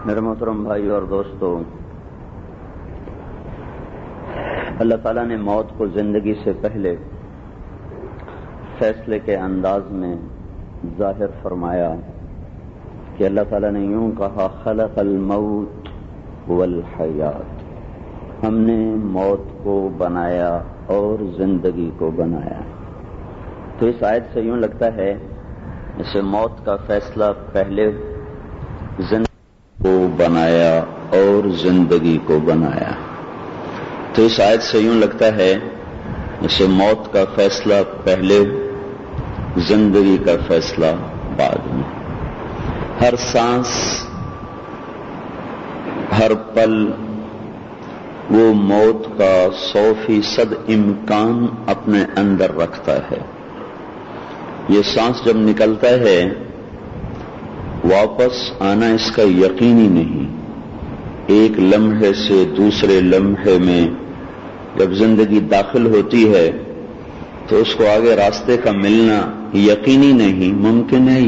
میرے محترم بھائی اور دوستو، اللہ تعالیٰ نے موت کو زندگی سے پہلے فیصلے کے انداز میں ظاہر فرمایا کہ اللہ تعالیٰ نے یوں کہا، خلق الموت والحیات، ہم نے موت کو بنایا اور زندگی کو بنایا۔ تو اس آیت سے یوں لگتا ہے جیسے موت کا فیصلہ پہلے زندگی کو بنایا اور زندگی کو بنایا۔ تو اس آیت سے یوں لگتا ہے جیسے موت کا فیصلہ پہلے، زندگی کا فیصلہ بعد میں۔ ہر سانس، ہر پل وہ موت کا 100% امکان اپنے اندر رکھتا ہے۔ یہ سانس جب نکلتا ہے واپس آنا اس کا یقینی نہیں۔ ایک لمحے سے دوسرے لمحے میں جب زندگی داخل ہوتی ہے تو اس کو آگے راستے کا ملنا یقینی نہیں، ممکن ہے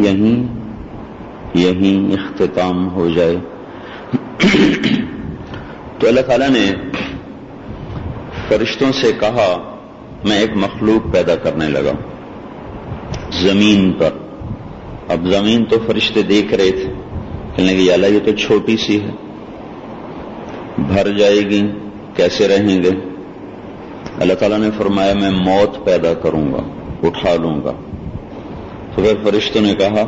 یہیں اختتام ہو جائے۔ تو اللہ تعالیٰ نے فرشتوں سے کہا، میں ایک مخلوق پیدا کرنے لگا زمین پر۔ اب زمین تو فرشتے دیکھ رہے تھے، کہنے لگے یا اللہ یہ تو چھوٹی سی ہے، بھر جائے گی، کیسے رہیں گے؟ اللہ تعالیٰ نے فرمایا میں موت پیدا کروں گا، اٹھا لوں گا۔ تو پھر فرشتوں نے کہا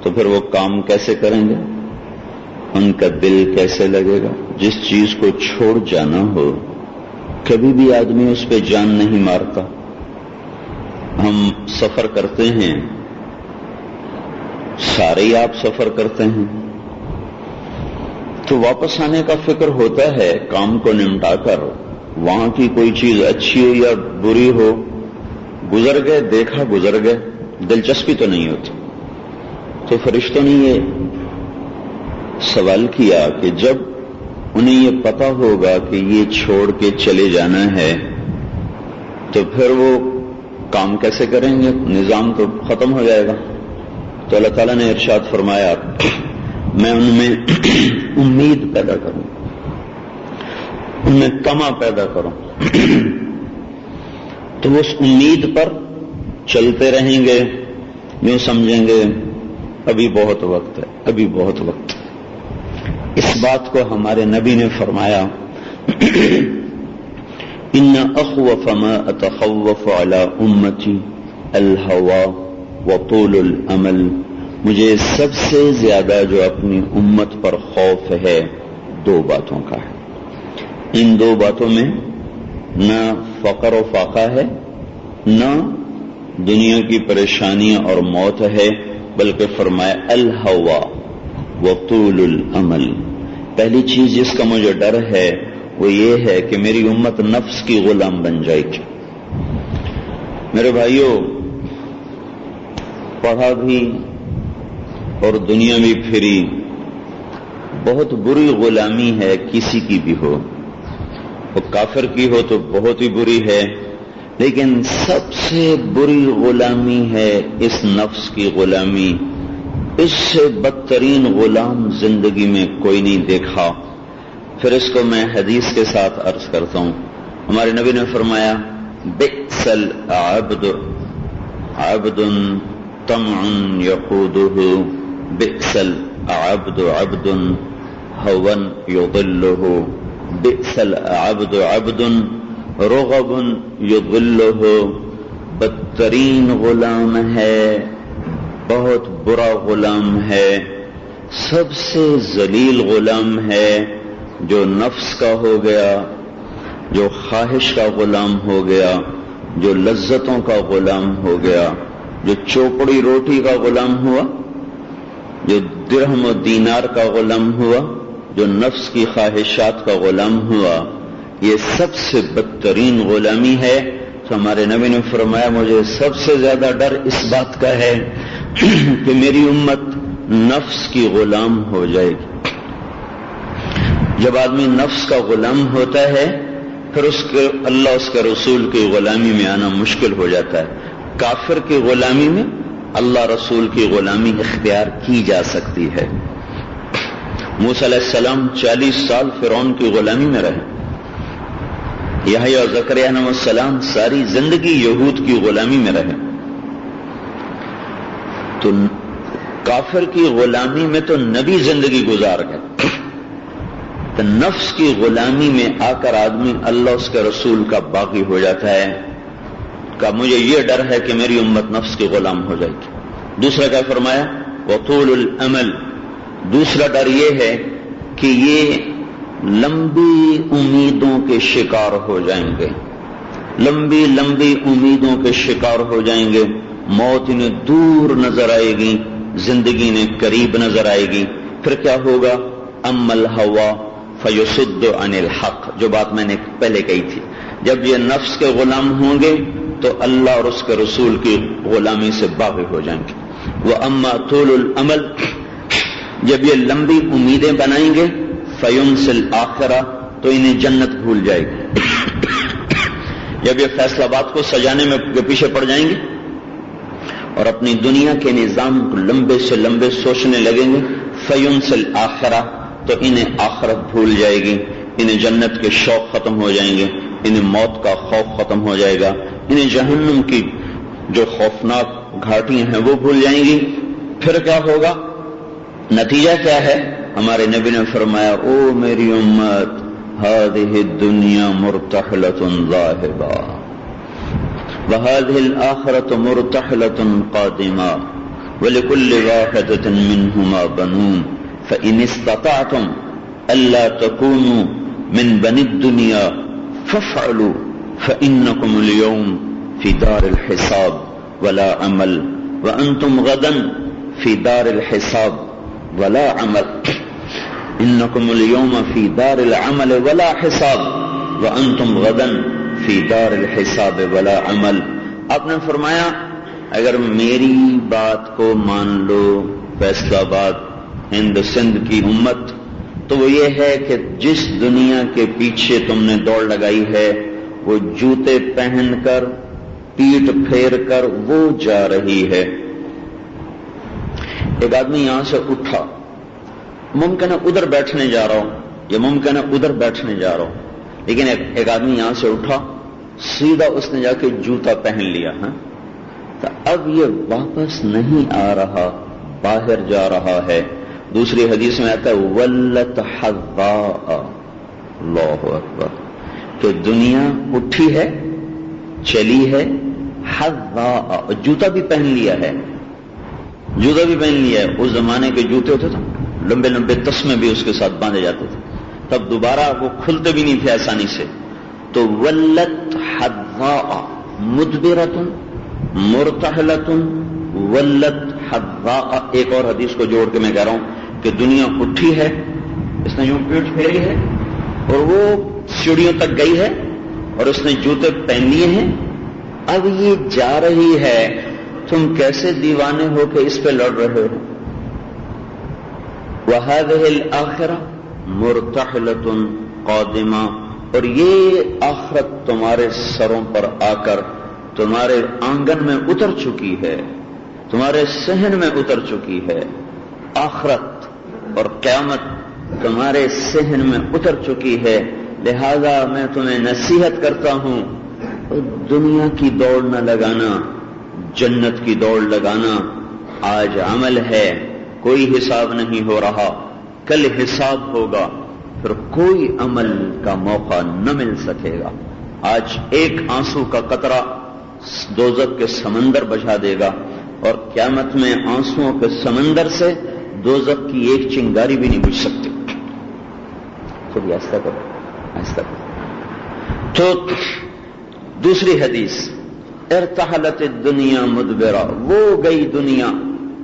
تو پھر وہ کام کیسے کریں گے؟ ان کا دل کیسے لگے گا؟ جس چیز کو چھوڑ جانا ہو کبھی بھی آدمی اس پہ جان نہیں مارتا۔ ہم سفر کرتے ہیں، سارے ہی آپ سفر کرتے ہیں، تو واپس آنے کا فکر ہوتا ہے، کام کو نمٹا کر، وہاں کی کوئی چیز اچھی ہو یا بری ہو، گزر گئے، دیکھا، گزر گئے، دلچسپی تو نہیں ہوتی۔ تو فرشتوں نے یہ سوال کیا کہ جب انہیں یہ پتا ہوگا کہ یہ چھوڑ کے چلے جانا ہے تو پھر وہ کام کیسے کریں گے؟ نظام تو ختم ہو جائے گا۔ تو اللہ تعالیٰ نے ارشاد فرمایا میں ان میں امید پیدا کروں، ان میں تما پیدا کروں، تو وہ اس امید پر چلتے رہیں گے، یوں سمجھیں گے ابھی بہت وقت ہے، ابھی بہت وقت۔ اس بات کو ہمارے نبی نے فرمایا ان اخوف ما اتخوف علی امتی الہوى وطول الامل، مجھے سب سے زیادہ جو اپنی امت پر خوف ہے دو باتوں کا ہے۔ ان دو باتوں میں نہ فقر و فاقہ ہے، نہ دنیا کی پریشانیاں اور موت ہے، بلکہ فرمایا الہوى وطول الامل۔ پہلی چیز جس کا مجھے ڈر ہے وہ یہ ہے کہ میری امت نفس کی غلام بن جائے گی۔ میرے بھائیوں، پڑھا بھی اور دنیا بھی پھری، بہت بری غلامی ہے کسی کی بھی ہو، وہ کافر کی ہو تو بہت ہی بری ہے، لیکن سب سے بری غلامی ہے اس نفس کی غلامی۔ اس سے بدترین غلام زندگی میں کوئی نہیں دیکھا۔ پھر اس کو میں حدیث کے ساتھ عرض کرتا ہوں۔ ہمارے نبی نے فرمایا بئس العبد عبد طمع يقوده، بئس العبد عبد هوى يضله، بئس العبد عبد رغب يضله۔ بدترین غلام ہے، بہت برا غلام ہے، سب سے ذلیل غلام ہے جو نفس کا ہو گیا، جو خواہش کا غلام ہو گیا، جو لذتوں کا غلام ہو گیا، جو چوپڑی روٹی کا غلام ہوا، جو درہم و دینار کا غلام ہوا، جو نفس کی خواہشات کا غلام ہوا، یہ سب سے بدترین غلامی ہے۔ تو ہمارے نبی نے فرمایا مجھے سب سے زیادہ ڈر اس بات کا ہے کہ میری امت نفس کی غلام ہو جائے گی۔ جب آدمی نفس کا غلام ہوتا ہے پھر اللہ اس کے رسول کی غلامی میں آنا مشکل ہو جاتا ہے۔ کافر کی غلامی میں اللہ رسول کی غلامی اختیار کی جا سکتی ہے۔ موسیٰ علیہ السلام 40 سال فرعون کی غلامی میں رہے. یحییٰ اور زکریا علیہ السلام ساری زندگی یہود کی غلامی میں رہے. تو کافر کی غلامی میں تو نبی زندگی گزار گئے، تو نفس کی غلامی میں آ کر آدمی اللہ اس کے رسول کا باغی ہو جاتا ہے کہ مجھے یہ ڈر ہے کہ میری امت نفس کی غلام ہو جائے گی. دوسرا کیا فرمایا؟ وطول الامل. دوسرا ڈر یہ ہے کہ یہ لمبی امیدوں کے شکار ہو جائیں گے، لمبی لمبی امیدوں کے شکار ہو جائیں گے. موت انہیں دور نظر آئے گی، زندگی نے قریب نظر آئے گی. پھر کیا ہوگا؟ اما الہوا فیصد عن الحق، جو بات میں نے پہلے کہی تھی. جب یہ نفس کے غلام ہوں گے تو اللہ اور اس کے رسول کی غلامی سے باغی ہو جائیں گے. واما طول الامل، جب یہ لمبی امیدیں بنائیں گے، فینس الاخرہ، تو انہیں جنت بھول جائے گی. جب یہ فیصلہ بات کو سجانے میں پیچھے پڑ جائیں گے اور اپنی دنیا کے نظام کو لمبے سے لمبے سوچنے لگیں گے، فینس الاخرہ، تو انہیں آخرت بھول جائے گی، انہیں جنت کے شوق ختم ہو جائیں گے، انہیں موت کا خوف ختم ہو جائے گا، انہیں جہنم کی جو خوفناک گھاٹیاں ہیں وہ بھول جائیں گی. پھر کیا ہوگا؟ نتیجہ کیا ہے؟ ہمارے نبی نے فرمایا، او میری امت، هذه الدنيا مرتحلة ذاهبة وهذه الآخرة مرتحلة قادمة ولكل واحدة منهما بنون فإن استطعتم ألا تكونوا من بني الدنيا فافعلوا فإنكم اليوم في دار الحساب ولا عمل وأنتم غدا في دار الحساب ولا عمل انکم اليوم فی دار العمل ولا حساب وانتم غدا فی دار الحساب ولا عمل. آپ نے فرمایا اگر میری بات کو مان لو فیصلہ آباد ہند سندھ کی امت، تو وہ یہ ہے کہ جس دنیا کے پیچھے تم نے دوڑ لگائی ہے وہ جوتے پہن کر پیٹ پھیر کر وہ جا رہی ہے. ایک آدمی یہاں سے اٹھا، ممکن ہے ادھر بیٹھنے جا رہا ہوں، یا ممکن ہے ادھر بیٹھنے جا رہا ہوں، لیکن ایک آدمی یہاں سے اٹھا، سیدھا اس نے جا کے جوتا پہن لیا. تو اب یہ واپس نہیں آ رہا، باہر جا رہا ہے. دوسری حدیث میں آتا ہے ولت حذاء، اللہ اکبر، کہ دنیا اٹھی ہے، چلی ہے، حذاء، جوتا بھی پہن لیا ہے. جوتا بھی پہن لیا ہے. اس زمانے کے جوتے ہوتے تھے لمبے لمبے تسمے بھی اس کے ساتھ باندھے جاتے تھے، تب دوبارہ وہ کھلتے بھی نہیں تھے آسانی سے. تو ولت حذاء مدبرۃ مرتحلۃ ولت حذاء. ایک اور حدیث کو جوڑ کے میں کہہ رہا ہوں کہ دنیا اٹھی ہے، اس نے یوں پیٹ پھیری ہے اور وہ سیڑھیوں تک گئی ہے اور اس نے جوتے پہن لیے ہیں، اب یہ جا رہی ہے. تم کیسے دیوانے ہو کہ اس پہ لڑ رہے ہو؟ وَهَذِهِ الْآخِرَةُ مُرْتَحِلَةٌ قَادِمَةٌ، اور یہ آخرت تمہارے سروں پر آ کر تمہارے آنگن میں اتر چکی ہے، تمہارے صحن میں اتر چکی ہے. آخرت اور قیامت تمہارے صحن میں اتر چکی ہے. لہذا میں تمہیں نصیحت کرتا ہوں، دنیا کی دوڑ نہ لگانا، جنت کی دوڑ لگانا. آج عمل ہے، کوئی حساب نہیں ہو رہا، کل حساب ہوگا، پھر کوئی عمل کا موقع نہ مل سکے گا. آج ایک آنسو کا قطرہ دوزخ کے سمندر بجھا دے گا، اور قیامت میں آنسوؤں کے سمندر سے دوزخ کی ایک چنگاری بھی نہیں بجھ سکتی. تھوڑی آہستہ کرو، آہستہ کرو. تو دوسری حدیث، ارتحلت الدنیا مدبرہ، وہ گئی دنیا،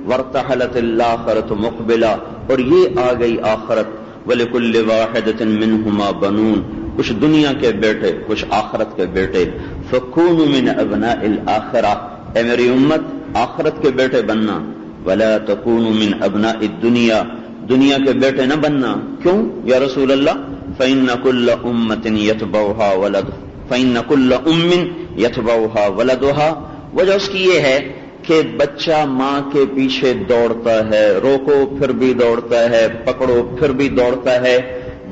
وارتحلت الآخرۃ مقبلہ، اور یہ آ گئی آخرت. ولکل واحدۃ منہما بنون، کچھ دنیا کے بیٹے کچھ آخرت کے بیٹے. فکونوا من ابناء الآخرہ، اے میری امت آخرت کے بیٹے بننا. ولا تکونوا من ابناء الدنیا، دنیا کے بیٹے نہ بننا. کیوں یا رسول اللہ؟ فإن كل أمة يتبعها ولدها، فإن كل أم يتبعها ولدها. وجہ اس کی یہ ہے کہ بچہ ماں کے پیچھے دوڑتا ہے، روکو پھر بھی دوڑتا ہے، پکڑو پھر بھی دوڑتا ہے.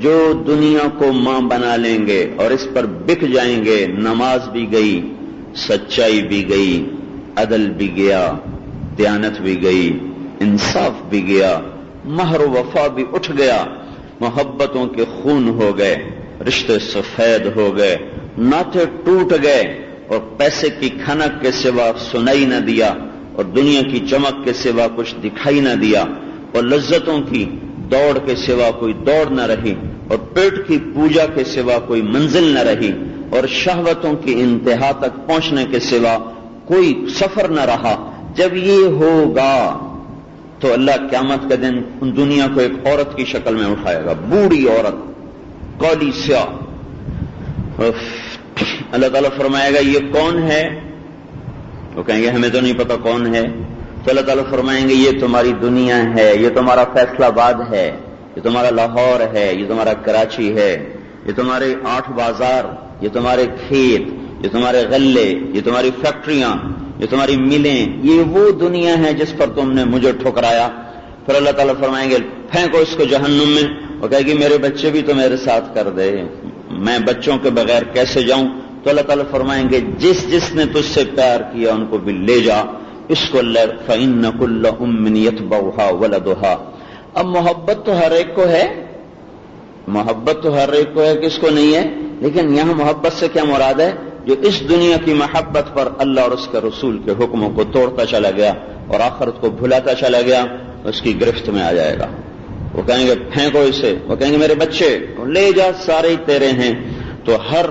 جو دنیا کو ماں بنا لیں گے اور اس پر بک جائیں گے، نماز بھی گئی، سچائی بھی گئی، عدل بھی گیا، دیانت بھی گئی، انصاف بھی گیا، مہر و وفا بھی اٹھ گیا، محبتوں کے خون ہو گئے، رشتے سفید ہو گئے، ناطے ٹوٹ گئے، اور پیسے کی کھنک کے سوا سنائی نہ دیا، اور دنیا کی چمک کے سوا کچھ دکھائی نہ دیا، اور لذتوں کی دوڑ کے سوا کوئی دوڑ نہ رہی، اور پیٹ کی پوجا کے سوا کوئی منزل نہ رہی، اور شہوتوں کی انتہا تک پہنچنے کے سوا کوئی سفر نہ رہا. جب یہ ہوگا تو اللہ قیامت کے دن ان دنیا کو ایک عورت کی شکل میں اٹھائے گا، بوڑھی عورت، کالی سیاہ. اللہ تعالیٰ فرمائے گا یہ کون ہے؟ وہ کہیں گے ہمیں تو نہیں پتا کون ہے. تو اللہ تعالیٰ فرمائیں گے یہ تمہاری دنیا ہے، یہ تمہارا فیصلہ آباد ہے، یہ تمہارا لاہور ہے، یہ تمہارا کراچی ہے، یہ تمہارے 8 بازار، یہ تمہارے کھیت، یہ تمہارے غلے، یہ تمہاری فیکٹریاں، یہ تمہاری ملیں، یہ وہ دنیا ہے جس پر تم نے مجھے ٹھکرایا. پھر اللہ تعالیٰ فرمائیں گے پھینکو اس کو جہنم میں. وہ کہے گی میرے بچے بھی تو میرے ساتھ کر دے، میں بچوں کے بغیر کیسے جاؤں؟ تو اللہ تعالیٰ فرمائیں گے جس نے تجھ سے پیار کیا ان کو بھی لے جا. اس کو فَإِنَّ كُلَّ أُمٍّ يَتْبَعُهَا وَلَدُهَا. اب محبت تو ہر ایک کو ہے، محبت تو ہر ایک کو ہے، کس کو نہیں ہے؟ لیکن یہاں محبت سے کیا مراد ہے؟ جو اس دنیا کی محبت پر اللہ اور اس کے رسول کے حکموں کو توڑتا چلا گیا اور آخرت کو بھلاتا چلا گیا، اس کی گرفت میں آ جائے گا. وہ کہیں گے پھینکو اسے، وہ کہیں گے میرے بچے لے جا، سارے ہی تیرے ہیں. تو ہر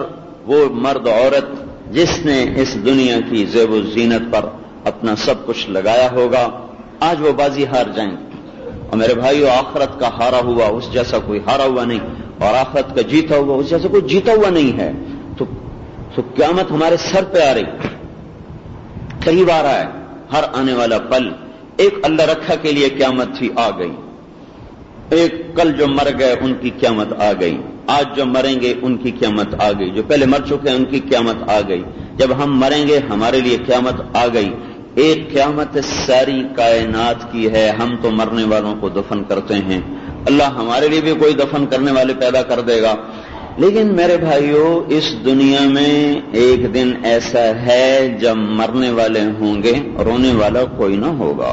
وہ مرد عورت جس نے اس دنیا کی زیب و زینت پر اپنا سب کچھ لگایا ہوگا، آج وہ بازی ہار جائیں گے. اور میرے بھائیو آخرت کا ہارا ہوا اس جیسا کوئی ہارا ہوا نہیں، اور آخرت کا جیتا ہوا اس جیسا کوئی جیتا ہوا نہیں ہے. تو قیامت ہمارے سر پہ آ رہی، قریب آ رہا ہے. ہر آنے والا پل ایک اللہ رکھا کے لیے قیامت تھی، آ گئی. ایک کل جو مر گئے ان کی قیامت آ گئی، آج جو مریں گے ان کی قیامت آ گئی، جو پہلے مر چکے ہیں ان کی قیامت آ گئی. جب ہم مریں گے ہمارے لیے قیامت آ گئی. ایک قیامت ساری کائنات کی ہے. ہم تو مرنے والوں کو دفن کرتے ہیں، اللہ ہمارے لیے بھی کوئی دفن کرنے والے پیدا کر دے گا. لیکن میرے بھائیوں اس دنیا میں ایک دن ایسا ہے جب مرنے والے ہوں گے، رونے والا کوئی نہ ہوگا،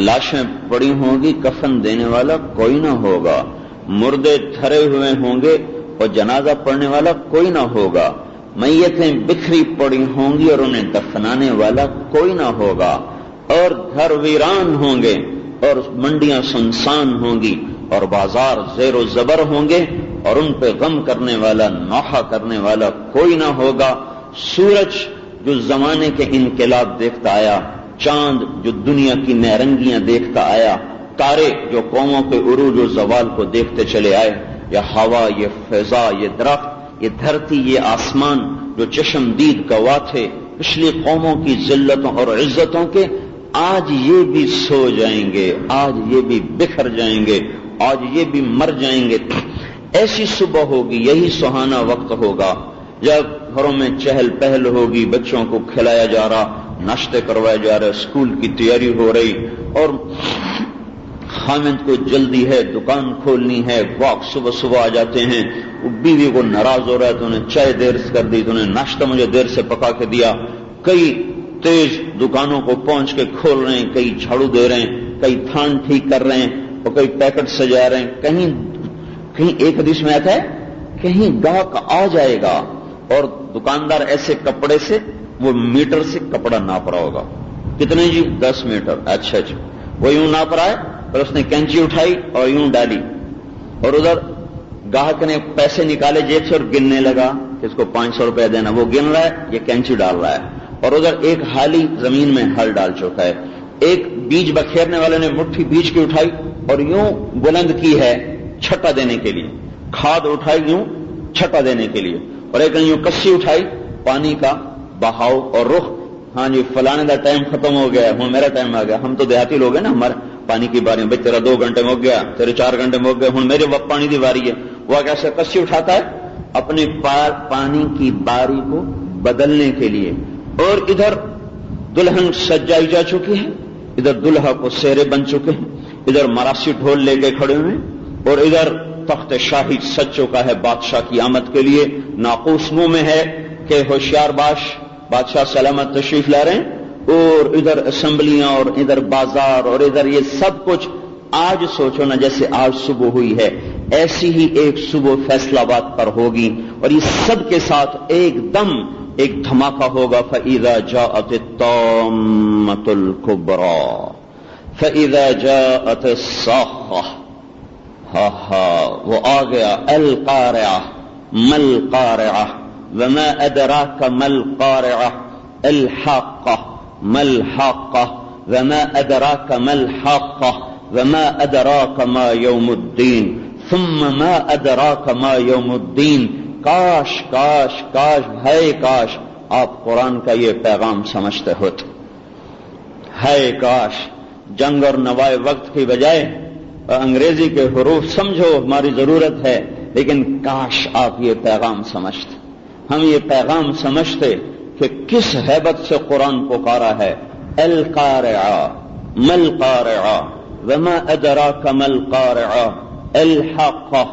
لاشیں پڑی ہوں گی، کفن دینے والا کوئی نہ ہوگا، مردے دھرے ہوئے ہوں گے اور جنازہ پڑھنے والا کوئی نہ ہوگا، میتیں بکھری پڑی ہوں گی اور انہیں دفنانے والا کوئی نہ ہوگا، اور گھر ویران ہوں گے اور منڈیاں سنسان ہوں گی اور بازار زیر و زبر ہوں گے، اور ان پہ غم کرنے والا، نوحہ کرنے والا کوئی نہ ہوگا. سورج جو زمانے کے انقلاب دیکھتا آیا، چاند جو دنیا کی نیرنگیاں دیکھتا آیا، تارے جو قوموں کے عروج و زوال کو دیکھتے چلے آئے، یہ ہوا، یہ فضا، یہ درخت، یہ دھرتی، یہ آسمان جو چشم دید گواہ تھے پچھلی قوموں کی ذلتوں اور عزتوں کے، آج یہ بھی سو جائیں گے، آج یہ بھی بکھر جائیں گے، آج یہ بھی مر جائیں گے. ایسی صبح ہوگی، یہی سہانا وقت ہوگا جب گھروں میں چہل پہل ہوگی، بچوں کو کھلایا جا رہا، ناشتے کروائے جا رہے، اسکول کی تیاری ہو رہی، اور خامد کو جلدی ہے، دکان کھولنی ہے، واک صبح صبح آ جاتے ہیں، بیوی کو ناراض ہو رہا ہے تو انہیں چائے دیر سے کر دی، تو انہیں ناشتہ مجھے دیر سے پکا کے دیا. کئی تیز دکانوں کو پہنچ کے کھول رہے ہیں، کئی جھاڑو دے رہے ہیں، کئی تھان ٹھیک کر رہے ہیں، اور کئی پیکٹ سجا رہے ہیں. کہیں ایک حدیث میں آتا ہے کہیں گاہک آ جائے گا اور دکاندار ایسے کپڑے سے، وہ میٹر سے کپڑا ناپ رہا ہوگا، کتنے جی؟ 10 میٹر. اچھا جی، وہ یوں ناپ رہا ہے، اور اس نے کینچی اٹھائی اور یوں ڈالی، اور ادھر گاہک نے پیسے نکالے جیب سے اور گننے لگا کہ اس کو 500 روپے دینا. وہ گن رہا ہے، یہ کینچی ڈال رہا ہے، اور ادھر ایک حالی زمین میں ہل ڈال چکا ہے. ایک بیج بکھیرنے والے نے مٹھی بیج کی اٹھائی اور یوں بلند کی ہے چھٹا دینے کے لیے، کھاد اٹھائی یوں چھٹا دینے کے لیے، اور ایک نے یوں کسی اٹھائی پانی کا بہاؤ اور رخ، ہاں جی فلانے کا ٹائم ختم ہو گیا، ہوں میرا ٹائم آ گیا. ہم تو دیہاتی لوگ ہیں نا، ہمارے پانی کی باری، بھائی تیرا 2 گھنٹے میں ہو گیا، تیرے 4 گھنٹے میں ہو گیا، ہوں میرے وقت پانی کی باری ہے. وہ کیسے کسی اٹھاتا ہے اپنے پانی کی باری کو بدلنے کے لیے، اور ادھر دلہن سجائی جا چکی ہے، ادھر دلہا کو سہرے بن چکے ہیں، ادھر مراسی ڈھول لے کے کھڑے ہوئے اور ادھر تخت شاہی سج چکا ہے بادشاہ کی آمد کے لیے، ناقوس منہ میں ہے کہ ہوشیار باش، بادشاہ سلامت تشریف لا رہے ہیں، اور ادھر اسمبلیاں اور ادھر بازار اور ادھر یہ سب کچھ۔ آج سوچو نا جیسے آج صبح ہوئی ہے، ایسی ہی ایک صبح فیصل آباد پر ہوگی، اور یہ سب کے ساتھ ایک دم ایک دھماکہ ہوگا۔ فَإِذَا جَاءَتِ الطَّامَّةُ الْكُبْرَى فَإِذَا جَاءَتِ الصَّاخَّةُ، وہ آ گیا، القارعہ، ما القارعہ وما ادراک ما القارعہ، الحاقہ ما الحاقہ وما ادراک ما الحاقہ وما ادراک ما یوم الدین ثم ما ادراک ما یوم الدین۔ کاش کاش کاش ہے کاش آپ قرآن کا یہ پیغام سمجھتے ہوتے، ہے کاش جنگ اور نوائے وقت کی بجائے انگریزی کے حروف سمجھو ہماری ضرورت ہے، لیکن کاش آپ یہ پیغام سمجھتے، ہم یہ پیغام سمجھتے کہ کس ہیبت سے قرآن پکارا ہے۔ القارعہ ما القارعہ وما ادراک ما القارعہ، الحاقہ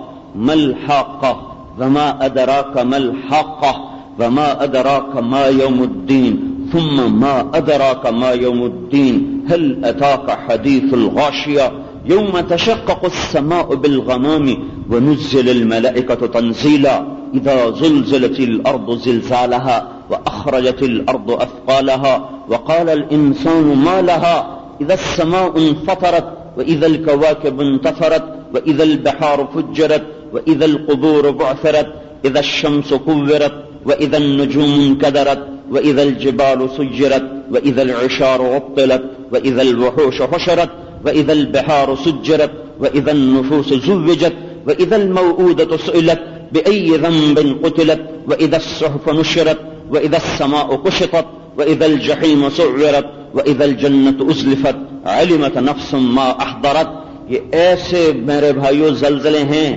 ما الحاقہ وما ادراک ما الحاقہ وما ادراک ما یوم الدین ثم ما ادراک ما یوم الدین هل اتاک حدیث الغاشیہ یوم تشقق السماء بالغمام ونزل الملائکة تنزیلا اذا زلزلت الارض زلزالها واخرجت الارض اثقالها وقال الانسان ما لها اذا السماء انفطرت واذا الكواكب انتثرت واذا البحار فجرت واذا القبور بعثرت اذا الشمس كورت واذا النجوم انكدرت واذا الجبال سجرت واذا العشار عطلت واذا الوحوش حشرت وإذا البحار سجرت وإذا النفوس زوجت وإذا الموءودة سئلت بأي ذنب قتلت وإذا الصحف نشرت وإذا السماء كشطت وإذا الجحيم سعرت وإذا الجنة أزلفت علمت نفس ما أحضرت۔ یہ ایسے میرے بھائیو زلزلے ہیں،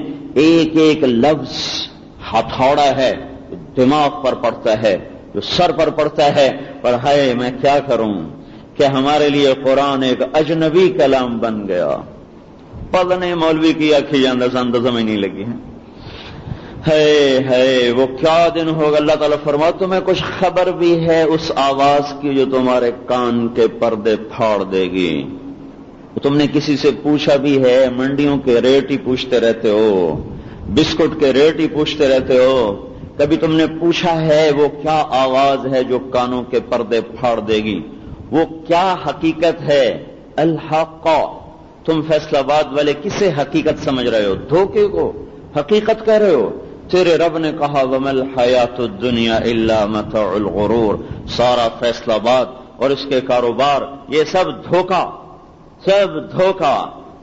ایک ایک لفظ ہتھوڑا ہے، دماغ پر پڑتا ہے، جو سر پر پڑتا ہے، پر ہائے میں کیا کروں کہ ہمارے لیے قرآن ایک اجنبی کلام بن گیا۔ پڑھنے مولوی کی آنکھیں اندازہ میں نہیں لگی ہیں۔ ہے وہ کیا دن ہوگا، اللہ تعالیٰ فرماتا تمہیں کچھ خبر بھی ہے اس آواز کی جو تمہارے کان کے پردے پھاڑ دے گی۔ تم نے کسی سے پوچھا بھی ہے، منڈیوں کے ریٹ ہی پوچھتے رہتے ہو، بسکٹ کے ریٹ ہی پوچھتے رہتے ہو، کبھی تم نے پوچھا ہے وہ کیا آواز ہے جو کانوں کے پردے پھاڑ دے گی؟ وہ کیا حقیقت ہے؟ الحاقہ۔ تم فیصل آباد والے کسے حقیقت سمجھ رہے ہو؟ دھوکے کو حقیقت کہہ رہے ہو؟ تیرے رب نے کہا وَمَا الْحَيَاةُ الدُّنْيَا إِلَّا مَتَاعُ الْغُرُورِ، سارا فیصل آباد اور اس کے کاروبار یہ سب دھوکا، سب دھوکا۔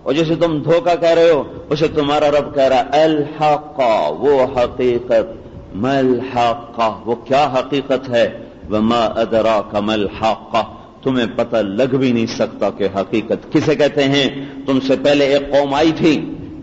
اور جسے تم دھوکا کہہ رہے ہو اسے تمہارا رب کہہ رہا ہے الحاقہ، وہ حقیقت۔ ما الحاقہ، وہ کیا حقیقت ہے؟ وَمَا أَدْرَاكَ مَا الْحَاقَّةُ، تمہیں پتہ لگ بھی نہیں سکتا کہ حقیقت کسے کہتے ہیں۔ تم سے پہلے ایک قوم آئی تھی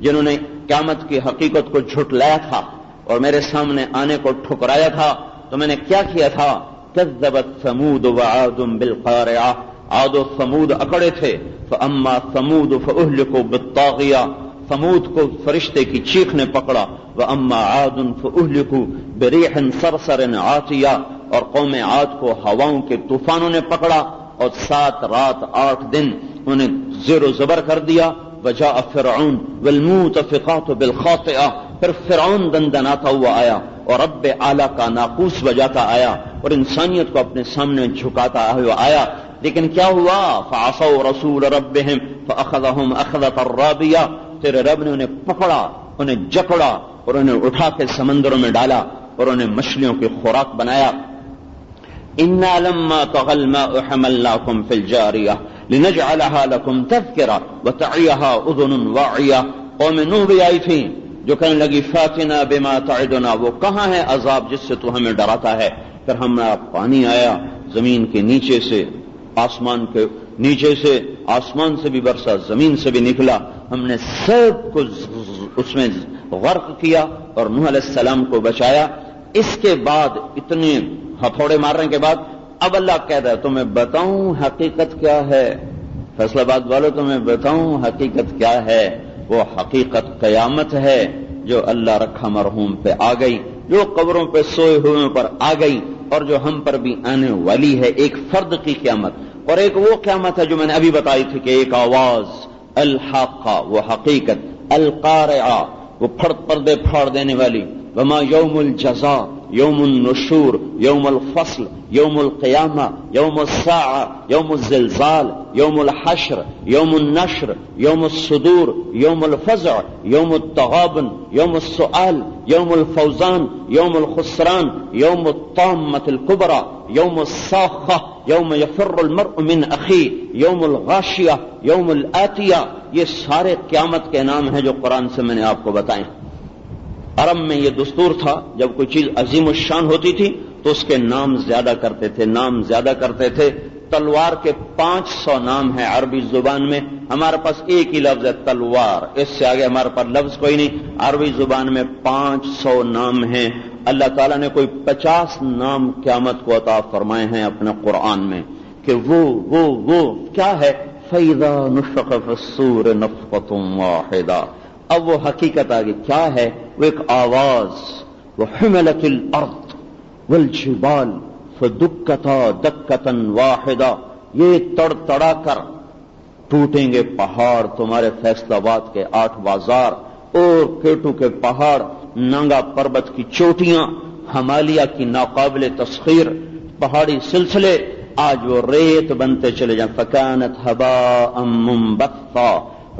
جنہوں نے قیامت کی حقیقت کو جھٹلایا تھا اور میرے سامنے آنے کو ٹھکرایا تھا، تو میں نے کیا کیا تھا؟ کذبت ثمود وعاد بالقارعہ، عاد و ثمود اکڑے تھے، فاما ثمود فاہلکوا بالطاغیہ، ثمود کو فرشتے کی چیخ نے پکڑا، واما عاد فاہلکوا بریح صرصر عاتیہ، اور قوم عاد کو ہواؤں کے طوفانوں نے پکڑا اور 7 رات 8 دن انہیں زیر و زبر کر دیا۔ وجاء فرعون والمؤتفقات بالخاطئہ، پھر فرعون دندناتا ہوا آیا اور رب اعلیٰ کا ناقوس بجاتا آیا اور انسانیت کو اپنے سامنے جھکاتا ہوا آیا، لیکن کیا ہوا؟ فعصوا رسول ربهم فاخذهم اخذة رابیہ، تیرے رب نے انہیں پکڑا، انہیں جکڑا اور انہیں اٹھا کے سمندروں میں ڈالا اور انہیں مچھلیوں کی خوراک بنایا۔ انا لما طغى الماء حملناكم في الجارية لنجعلها لكم تذكرة وتعيها اذن واعية۔ قوم نوح بھی آئی تھی جو کہنے لگی فاتنا بما تعدنا، وہ کہاں ہے عذاب جس سے تو ہمیں ڈراتا ہے؟ پھر ہمارا پانی آیا زمین کے نیچے سے، آسمان کے نیچے سے، آسمان سے بھی برسا، زمین سے بھی نکلا، ہم نے سب کو اس میں غرق کیا اور نوح علیہ السلام کو بچایا۔ اس کے بعد اتنے ہتھوڑے مارنے کے بعد اب اللہ کہتا ہے تمہیں بتاؤں حقیقت کیا ہے، فیصلہ آباد والوں تمہیں بتاؤں حقیقت کیا ہے؟ وہ حقیقت قیامت ہے جو اللہ رکھا مرحوم پہ آ گئی، جو قبروں پہ سوئے ہوئے پر آ گئی، اور جو ہم پر بھی آنے والی ہے، ایک فرد کی قیامت، اور ایک وہ قیامت ہے جو میں نے ابھی بتائی تھی کہ ایک آواز، الحاقہ وہ حقیقت، القارعہ وہ پردے پھاڑ دینے والی، وما یوم الجزاء، یوم النشور، یوم الفصل، یوم القیامہ، یوم الساعہ، یوم الزلزال، یوم الحشر، یوم النشر، یوم الصدور، یوم الفزع، یوم التغابن، یوم السؤال، یوم الفوزان، یوم الخسران، یوم الطامة الكبرى، یوم الصاخہ، یوم یفر المرء من اخیہ، یوم الغاشیہ، یوم الآتیہ، یہ سارے قیامت کے نام ہیں جو قرآن سے میں نے آپ کو بتائے۔ عرب میں یہ دستور تھا، جب کوئی چیز عظیم الشان ہوتی تھی تو اس کے نام زیادہ کرتے تھے، نام زیادہ کرتے تھے۔ تلوار کے 500 نام ہیں عربی زبان میں، ہمارے پاس ایک ہی لفظ ہے تلوار، اس سے آگے ہمارے پاس لفظ کوئی نہیں۔ عربی زبان میں 500 نام ہیں۔ اللہ تعالیٰ نے کوئی 50 نام قیامت کو عطا فرمائے ہیں اپنے قرآن میں کہ وہ کیا ہے؟ فَإِذَا نُفِخَ فِي الصُّورِ نَفْخَةٌ وَاحِدَةٌ۔ اب وہ حقیقت آگے کیا ہے؟ وہ ایک آواز، وَحُمِلَتِ الْأَرْضُ وَالْجِبَالُ فَدُكَّتَا دَكَّةً وَاحِدَةً، یہ تڑا کر ٹوٹیں گے پہاڑ، تمہارے فیصل آباد کے 8 بازار اور کیٹو کے پہاڑ، نانگا پربت کی چوٹیاں، ہمالیہ کی ناقابل تسخیر پہاڑی سلسلے، آج وہ ریت بنتے چلے جائیں، فَكَانَتْ هَبَاءً مُنبَثًّا،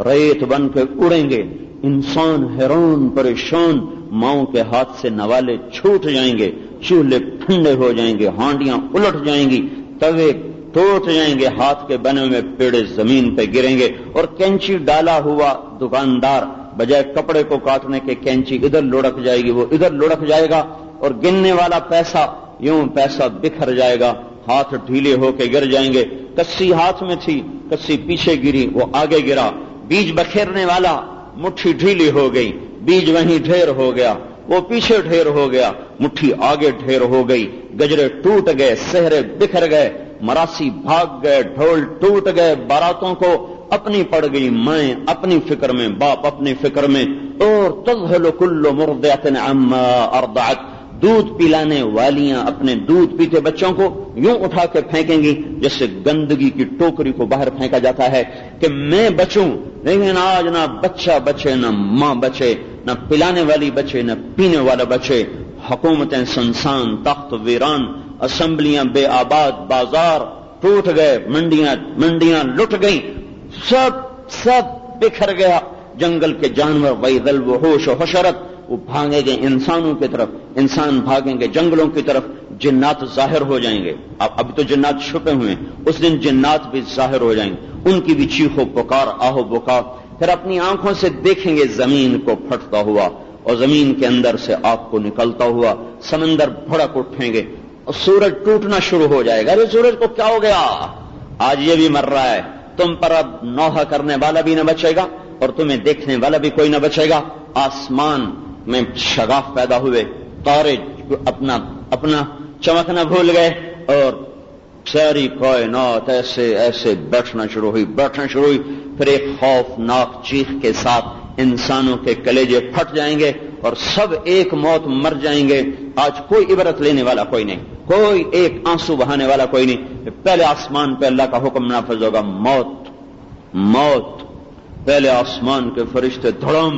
ریت بن کے اڑیں گے۔ انسان حیران پریشان، ماؤں کے ہاتھ سے نوالے چھوٹ جائیں گے، چولہے ٹھنڈے ہو جائیں گے، ہانڈیاں الٹ جائیں گی، توے ٹوٹ جائیں گے، ہاتھ کے بنے ہوئے پیڑے زمین پہ گریں گے، اور کینچی ڈالا ہوا دکاندار بجائے کپڑے کو کاٹنے کے کینچی ادھر لڑک جائے گی، وہ ادھر لڑک جائے گا، اور گننے والا پیسہ یوں پیسہ بکھر جائے گا، ہاتھ ڈھیلے ہو کے گر جائیں گے، کسی ہاتھ میں تھی، کسی پیچھے گری، وہ آگے گرا، بیج بکھیرنے والا مٹھی ڈھیلی ہو گئی، بیج وہیں ڈھیر ہو گیا، وہ پیچھے ڈھیر ہو گیا، مٹھی آگے ڈھیر ہو گئی، گجرے ٹوٹ گئے، سہرے بکھر گئے، مراسی بھاگ گئے، ڈھول ٹوٹ گئے، باراتوں کو اپنی پڑ گئی مائیں اپنی فکر میں، باپ اپنی فکر میں، اور تذہل کل مرضعۃ عما ارضعت، دودھ پلانے والیاں اپنے دودھ پیتے بچوں کو یوں اٹھا کے پھینکیں گی جیسے گندگی کی ٹوکری کو باہر پھینکا جاتا ہے کہ میں بچوں، لیکن آج نہ بچہ بچے، نہ ماں بچے، نہ پلانے والی بچے، نہ پینے والا بچے، حکومتیں سنسان، تخت ویران، اسمبلیاں بے آباد، بازار ٹوٹ گئے، منڈیاں لٹ گئیں، سب بکھر گیا، جنگل کے جانور وَإِذَا الْوُحُوشُ حُشِرَتْ، وہ بھاگیں گے انسانوں کی طرف، انسان بھاگیں گے جنگلوں کی طرف، جنات ظاہر ہو جائیں گے، اب تو جنات چھپے ہوئے ہیں، اس دن جنات بھی ظاہر ہو جائیں گے، ان کی بھی چیخو پکار، آہو بکا، پھر اپنی آنکھوں سے دیکھیں گے زمین کو پھٹتا ہوا اور زمین کے اندر سے آگ کو نکلتا ہوا، سمندر بھڑک اٹھیں گے اور سورج ٹوٹنا شروع ہو جائے گا۔ ارے سورج کو کیا ہو گیا؟ آج یہ بھی مر رہا ہے، تم پر اب نوحہ کرنے والا بھی نہ بچے گا اور تمہیں دیکھنے والا بھی کوئی نہ بچے گا۔ آسمان میں شگاف پیدا ہوئے، تارے اپنا چمکنا بھول گئے، اور ساری کائنات ایسے بیٹھنا شروع ہوئی، پھر ایک خوفناک چیخ کے ساتھ انسانوں کے کلیجے پھٹ جائیں گے اور سب ایک موت مر جائیں گے۔ آج کوئی عبرت لینے والا کوئی نہیں، کوئی ایک آنسو بہانے والا کوئی نہیں۔ پہلے آسمان پہ اللہ کا حکم نافذ ہوگا، موت۔ پہلے آسمان کے فرشتے دھڑم،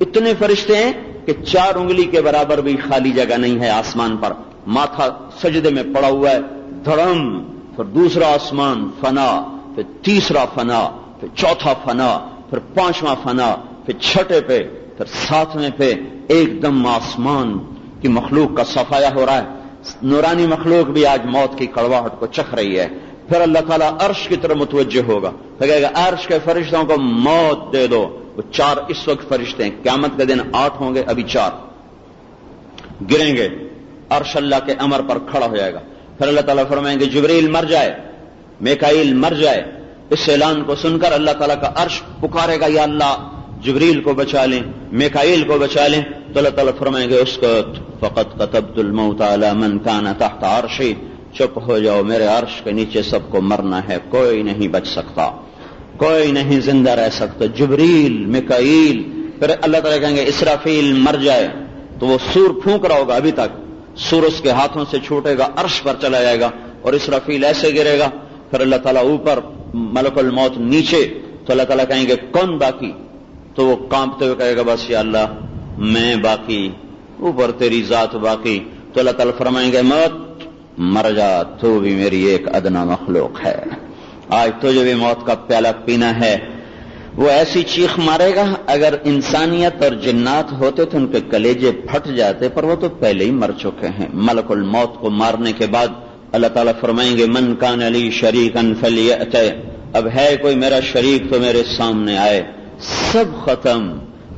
اتنے فرشتے ہیں کہ 4 انگلی کے برابر بھی خالی جگہ نہیں ہے آسمان پر، ماتھا سجدے میں پڑا ہوا ہے، دھڑم۔ پھر دوسرا آسمان فنا، پھر تیسرا فنا، پھر چوتھا فنا، پھر 5واں فنا، پھر 6 پہ، پھر 7ویں پہ ایک دم آسمان کی مخلوق کا صفایا ہو رہا ہے۔ نورانی مخلوق بھی آج موت کی کڑواہٹ کو چکھ رہی ہے۔ پھر اللہ تعالیٰ عرش کی طرف متوجہ ہوگا، کہے گا عرش کے فرشتوں کو موت دے دو۔ وہ 4 اس وقت فرشتے ہیں، قیامت کے دن 8 ہوں گے، ابھی 4 گریں گے، عرش اللہ کے امر پر کھڑا ہو جائے گا۔ پھر اللہ تعالیٰ فرمائیں گے جبریل مر جائے، میکائیل مر جائے۔ اس اعلان کو سن کر اللہ تعالیٰ کا عرش پکارے گا، یا اللہ جبریل کو بچا لیں، میکائیل کو بچا لیں۔ تو اللہ تعالیٰ فرمائیں گے اسکت فقط كتبت الموت على من كان تحت عرشی، چپ ہو جاؤ، میرے عرش کے نیچے سب کو مرنا ہے، کوئی نہیں بچ سکتا، کوئی نہیں زندہ رہ سکتا۔ جبریل، میکائیل، پھر اللہ تعالیٰ کہیں گے اسرافیل مر جائے، تو وہ سور پھونک رہا ہوگا ابھی تک، سور اس کے ہاتھوں سے چھوٹے گا، عرش پر چلا جائے گا اور اسرافیل ایسے گرے گا، پھر اللہ تعالیٰ اوپر، ملک الموت نیچے، تو اللہ تعالیٰ کہیں گے کون باقی؟ تو وہ کانپتے ہوئے کہے گا بس یا اللہ میں باقی، اوپر تیری ذات باقی۔ تو اللہ تعالیٰ فرمائیں گے موت مر جا، تو بھی میری ایک ادنا مخلوق ہے، آج تجھے بھی موت کا پیالہ پینا ہے۔ وہ ایسی چیخ مارے گا، اگر انسانیت اور جنات ہوتے تو ان کے کلیجے پھٹ جاتے، پر وہ تو پہلے ہی مر چکے ہیں۔ ملک الموت کو مارنے کے بعد اللہ تعالیٰ فرمائیں گے من کان لی شریکا فلیأت، اب ہے کوئی میرا شریک تو میرے سامنے آئے۔ سب ختم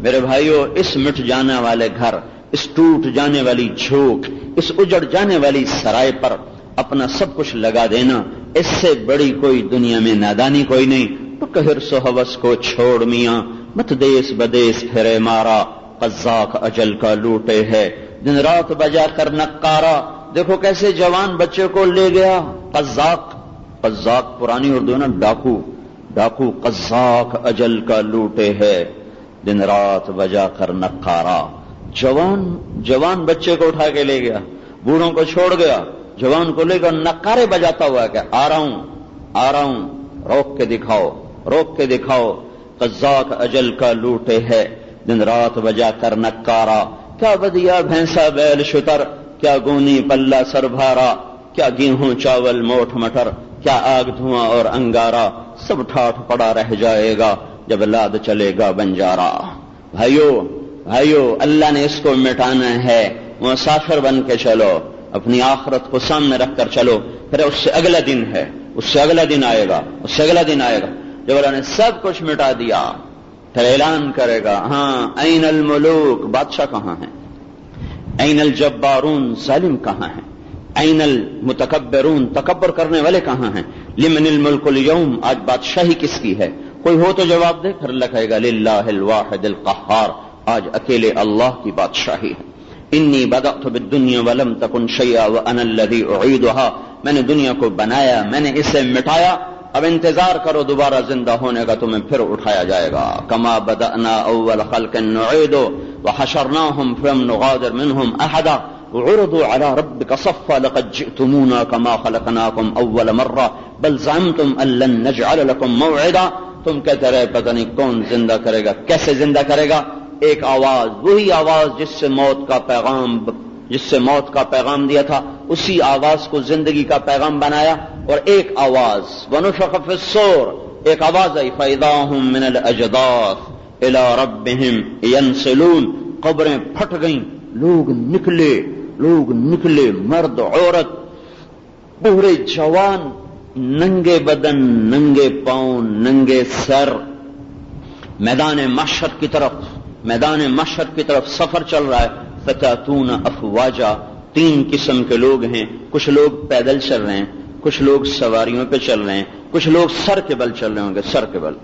میرے بھائیو، اس مٹ جانے والے گھر، اس ٹوٹ جانے والی جھوک، اس اجڑ جانے والی سرائے پر اپنا سب کچھ لگا دینا، اس سے بڑی کوئی دنیا میں نادانی کوئی نہیں۔ تو حرص و ہوس کو چھوڑ میاں، مت دیس بدیس پھرے مارا، قزاق اجل کا لوٹے ہے، دن رات بجا کر نکارا۔ دیکھو کیسے جوان بچے کو لے گیا قزاق، قزاق پرانی اردو نا، ڈاکو، ڈاکو، قزاق اجل کا لوٹے ہے، دن رات بجا کر نکارا۔ جوان بچے کو اٹھا کے لے گیا، بوڑھوں کو چھوڑ گیا، جوان کو لے کر نکارے بجاتا ہوا کہ آ رہا ہوں آ رہا ہوں، روک کے دکھاؤ روک کے دکھاؤ۔ قزاق اجل کا لوٹے ہے، دن رات بجا کر نکارا۔ کیا بدیا بھینسا بیل شتر، کیا گونی پلہ سر بھارا، کیا گیہوں چاول موٹھ مٹر، کیا آگ دھواں اور انگارا، سب ٹھاٹ پڑا رہ جائے گا جب لاد چلے گا بنجارا۔ بھائیو اللہ نے اس کو مٹانا ہے، مسافر بن کے چلو، اپنی آخرت کو سامنے رکھ کر چلو، پھر اس سے اگلا دن ہے، اس سے اگلا دن آئے گا، اس سے اگلا دن آئے گا جب اللہ نے سب کچھ مٹا دیا، پھر اعلان کرے گا ہاں این الملوک، بادشاہ کہاں ہیں؟ این الجبارون، ظالم کہاں ہیں؟ این المتکبرون، تکبر کرنے والے کہاں ہیں؟ لمن الملک اليوم، آج بادشاہی کس کی ہے؟ کوئی ہو تو جواب دے۔ پھر اللہ کہے گا للہ الواحد القہار، آج اکیلے اللہ کی بادشاہی ہے۔ انی بدأت بالدنیا ولم تکن شیئا وانا الذی اعیدها، میں نے دنیا کو بنایا، میں نے اسے مٹایا، اب انتظار کرو دوبارہ زندہ ہونے کا، تمہیں پھر اٹھایا جائے گا۔ کما بدأنا اول خلق نعید وحشرناهم فلم نغادر منهم احدا وعرضوا على ربك صفا لقد جئتمونا كما خلقناكم اول مرہ بل زعمتم ان لن نجعل لكم موعدا، تم کہتے رہے پتہ نہیں کون زندہ کرے گا، کیسے زندہ کرے گا؟ ایک آواز، وہی آواز جس سے موت کا پیغام دیا تھا، اسی آواز کو زندگی کا پیغام بنایا۔ اور ایک آواز ونفخ فی الصور، ایک آواز آئی فاذا هم من الاجداث الى ربهم ينسلون، قبریں پھٹ گئیں، لوگ نکلے، مرد عورت، بوڑھے جوان، ننگے بدن، ننگے پاؤں، ننگے سر، میدان محشر کی طرف سفر چل رہا ہے۔ فتاتون افواجا، تین قسم کے لوگ ہیں، کچھ لوگ پیدل چل رہے ہیں، کچھ لوگ سواریوں پہ چل رہے ہیں، کچھ لوگ سر کے بل چل رہے ہوں گے، سر کے بل۔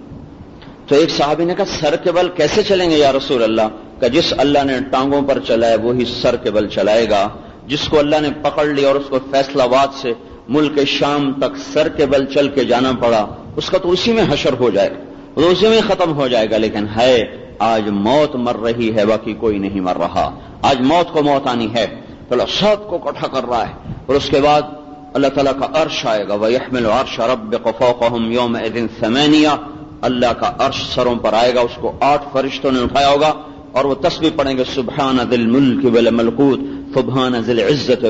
تو ایک صحابی نے کہا سر کے بل کیسے چلیں گے یا رسول اللہ؟ کہ جس اللہ نے ٹانگوں پر چلائے وہی سر کے بل چلائے گا، جس کو اللہ نے پکڑ لیا اور اس کو فیصل آباد سے ملک شام تک سر کے بل چل کے جانا پڑا، اس کا تو اسی میں حشر ہو جائے گا، وہ اسی میں ختم ہو جائے گا۔ لیکن ہے آج موت مر رہی ہے، باقی کوئی نہیں مر رہا، آج موت کو موت آنی ہے، تو اللہ سب کو اکٹھا کر رہا ہے۔ اور اس کے بعد اللہ تعالیٰ کا عرش آئے گا، وَيَحْمِلُ عَرْشَ رَبِّكَ فَوْقَهُمْ يَوْمَئِذٍ ثَمَانِيَةٌ، اللہ کا عرش سروں پر آئے گا، اس کو 8 فرشتوں نے اٹھایا ہوگا، اور وہ تسبیح پڑھیں گے سبحان ذی الملک والملکوت، سبحان ذی العزت